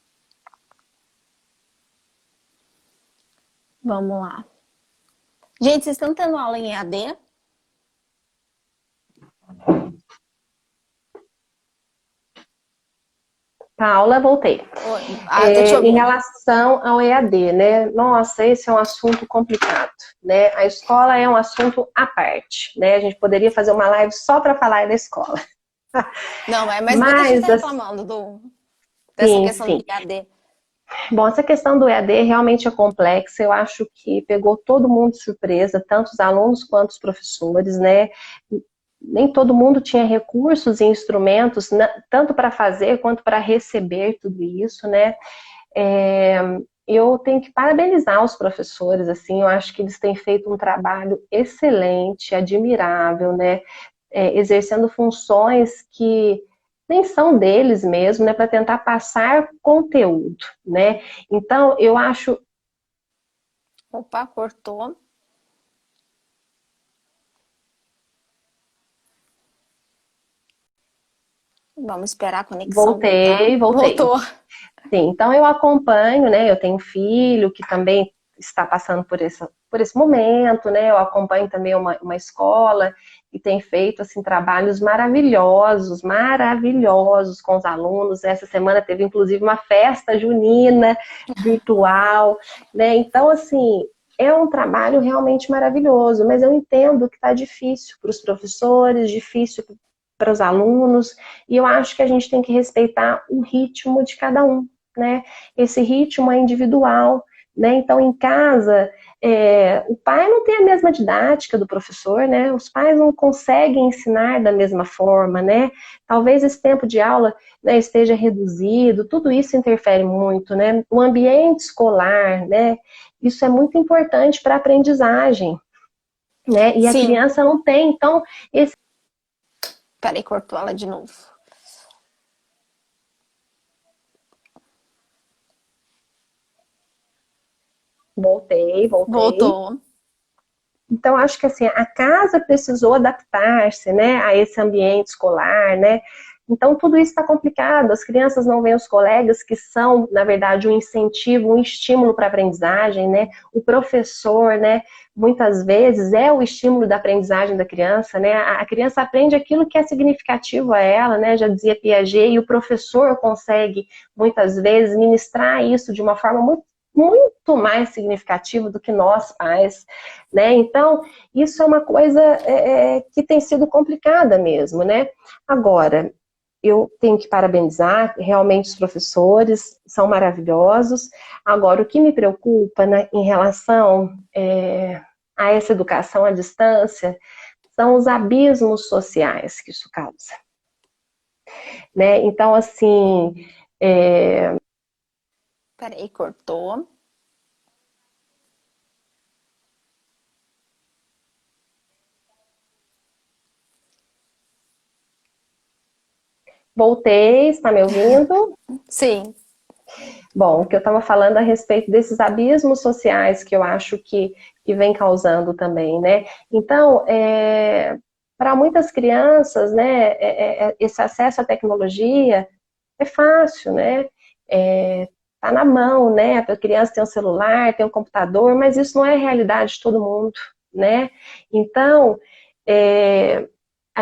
S1: Vamos lá. Gente, vocês estão tendo aula em EAD?
S3: Paula, voltei.
S1: Oi. Ah, tô te
S3: Em
S1: ouvindo.
S3: relação ao EAD, né? Nossa, esse é um assunto complicado, né? A escola é um assunto à parte, né? A gente poderia fazer uma live só para falar da escola.
S1: Não, mas muita gente tá
S3: Mas,
S1: reclamando dessa
S3: assim,
S1: questão do
S3: sim.
S1: EAD.
S3: Bom, essa questão do EAD realmente é complexa. Eu acho que pegou todo mundo de surpresa, tanto os alunos quanto os professores, né? Nem todo mundo tinha recursos e instrumentos, tanto para fazer quanto para receber tudo isso, né? É, eu tenho que parabenizar os professores, assim, eu acho que eles têm feito um trabalho excelente, admirável, né? Exercendo funções que nem são deles mesmo, né? Para tentar passar conteúdo, né? Então, eu acho.
S1: Opa, cortou. Vamos esperar a conexão voltar.
S3: Voltei.
S1: Voltou.
S3: Sim, então eu acompanho, né? Eu tenho um filho que também está passando por esse momento, né? Eu acompanho também uma escola e tem feito assim trabalhos maravilhosos, maravilhosos com os alunos. Essa semana teve inclusive uma festa junina virtual, né? Então assim é um trabalho realmente maravilhoso, mas eu entendo que está difícil para os professores, difícil para os alunos, e eu acho que a gente tem que respeitar o ritmo de cada um, né? Esse ritmo é individual, né? Então, em casa, o pai não tem a mesma didática do professor, né? Os pais não conseguem ensinar da mesma forma, né? Talvez esse tempo de aula, né, esteja reduzido, tudo isso interfere muito, né? O ambiente escolar, né? Isso é muito importante para a aprendizagem, né? E a
S1: Sim.
S3: criança não tem, então, esse.
S1: Peraí, cortou ela de novo.
S3: Voltei.
S1: Voltou.
S3: Então, acho que assim, a casa precisou adaptar-se, né, a esse ambiente escolar, né? Então, tudo isso está complicado. As crianças não veem os colegas que são, na verdade, um incentivo, um estímulo para a aprendizagem, né? O professor, né, muitas vezes é o estímulo da aprendizagem da criança, né? A criança aprende aquilo que é significativo a ela, né? Já dizia Piaget, e o professor consegue, muitas vezes, ministrar isso de uma forma muito mais significativa do que nós pais, né? Então, isso é uma coisa que tem sido complicada mesmo, né? Agora, eu tenho que parabenizar, realmente os professores são maravilhosos. Agora, o que me preocupa, né, em relação a essa educação à distância são os abismos sociais que isso causa, né? Então, assim,
S1: Peraí, cortou.
S3: voltei, está me ouvindo?
S1: Sim.
S3: Bom, o que eu estava falando a respeito desses abismos sociais que eu acho que vem causando também, né? Então, para muitas crianças, né, esse acesso à tecnologia é fácil, né? Tá na mão, né? A criança tem um celular, tem um computador, mas isso não é a realidade de todo mundo, né? Então,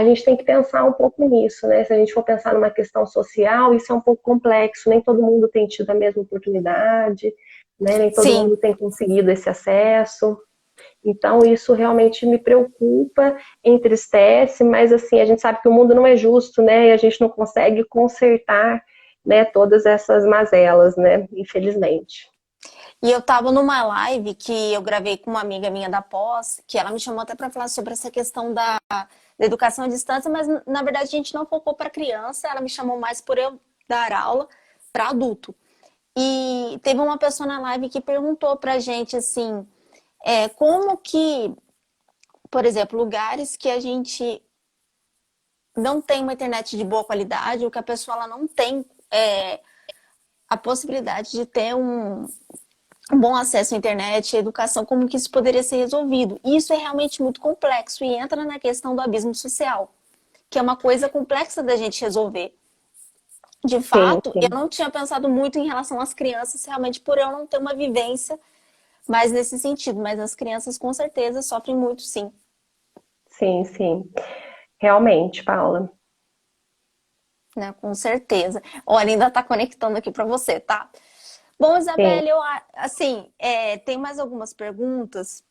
S3: a gente tem que pensar um pouco nisso, né? Se a gente for pensar numa questão social, isso é um pouco complexo, nem todo mundo tem tido a mesma oportunidade, né? Nem todo
S1: Sim.
S3: mundo tem conseguido esse acesso. Então, isso realmente me preocupa, entristece, mas assim, a gente sabe que o mundo não é justo, né? E a gente não consegue consertar, né, todas essas mazelas, né? Infelizmente.
S1: E eu tava numa live que eu gravei com uma amiga minha da pós, que ela me chamou até para falar sobre essa questão da educação à distância, mas na verdade a gente não focou para criança, ela me chamou mais por eu dar aula para adulto. E teve uma pessoa na live que perguntou pra gente assim, como que, por exemplo, lugares que a gente não tem uma internet de boa qualidade, ou que a pessoa ela não tem a possibilidade de ter um bom acesso à internet, à educação, como que isso poderia ser resolvido. E isso é realmente muito complexo e entra na questão do abismo social, que é uma coisa complexa da gente resolver. De
S3: Sim,
S1: fato, eu
S3: sim.
S1: não tinha pensado muito em relação às crianças, realmente por eu não ter uma vivência mais nesse sentido, mas as crianças com certeza sofrem muito, sim,
S3: Sim, sim. Realmente, Paula.
S1: né? Com certeza. Olha, ainda tá conectando aqui para você, tá? Bom,
S3: Sim.
S1: Isabelle, assim, tem mais algumas perguntas,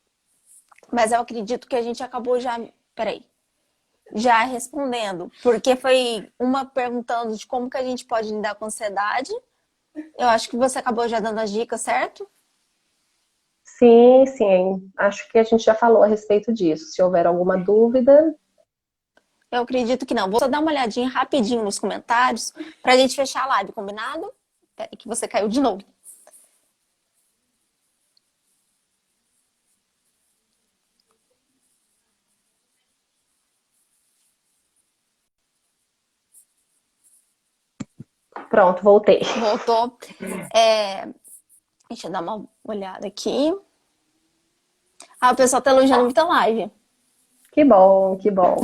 S1: mas eu acredito que a gente acabou já. Peraí. Já respondendo, porque foi uma perguntando de como que a gente pode lidar com ansiedade. Eu acho que você acabou já dando as dicas, certo?
S3: Sim, sim. Acho que a gente já falou a respeito disso. Se houver alguma dúvida,
S1: Eu acredito que não. Vou só dar uma olhadinha rapidinho nos comentários pra gente fechar a live, combinado? Peraí que você caiu de novo.
S3: pronto, voltei.
S1: Voltou. Deixa eu dar uma olhada aqui. Ah, o pessoal tá elogiando muito a live.
S3: Que bom, que bom.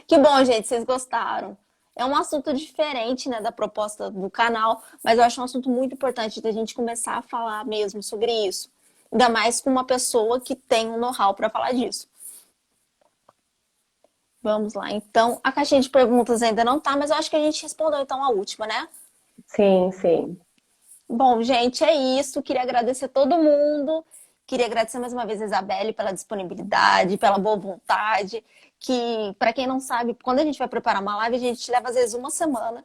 S1: Que bom, gente, vocês gostaram. É um assunto diferente, né, da proposta do canal, mas eu acho um assunto muito importante da gente começar a falar mesmo sobre isso. Ainda mais com uma pessoa que tem um know-how para falar disso. Vamos lá, então. A caixinha de perguntas ainda não tá, mas eu acho que a gente respondeu então a última, né?
S3: Sim, sim.
S1: Bom, gente, é isso. Queria agradecer todo mundo. Queria agradecer mais uma vez a Isabelle pela disponibilidade, pela boa vontade. Que, para quem não sabe, quando a gente vai preparar uma live, a gente leva às vezes uma semana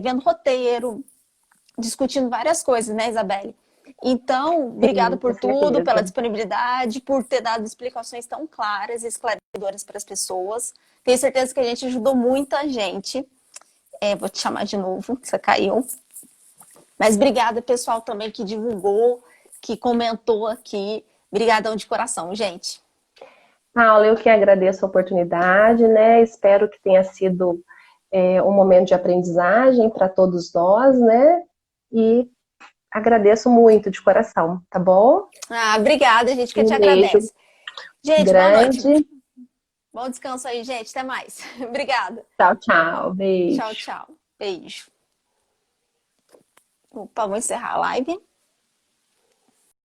S1: vendo roteiro, discutindo várias coisas, né, Isabelle? Então, obrigada
S3: Sim, com
S1: por tudo, pela
S3: certeza.
S1: disponibilidade, por ter dado explicações tão claras e esclarecedoras para as pessoas. Tenho certeza que a gente ajudou muita gente. Vou te chamar de novo, você caiu. Mas obrigada, pessoal, também que divulgou, que comentou aqui. Obrigadão de coração, gente.
S3: Paula, eu que agradeço a oportunidade, né? Espero que tenha sido um momento de aprendizagem para todos nós, né? E agradeço muito de coração, tá bom?
S1: Ah, obrigada, gente, que te
S3: Um beijo
S1: agradece. Gente, boa noite.
S3: grande.
S1: Bom descanso aí, gente. Até mais. Obrigada.
S3: Tchau, tchau.
S1: Tchau,
S3: Beijo.
S1: tchau. Beijo. Opa, vou encerrar a live.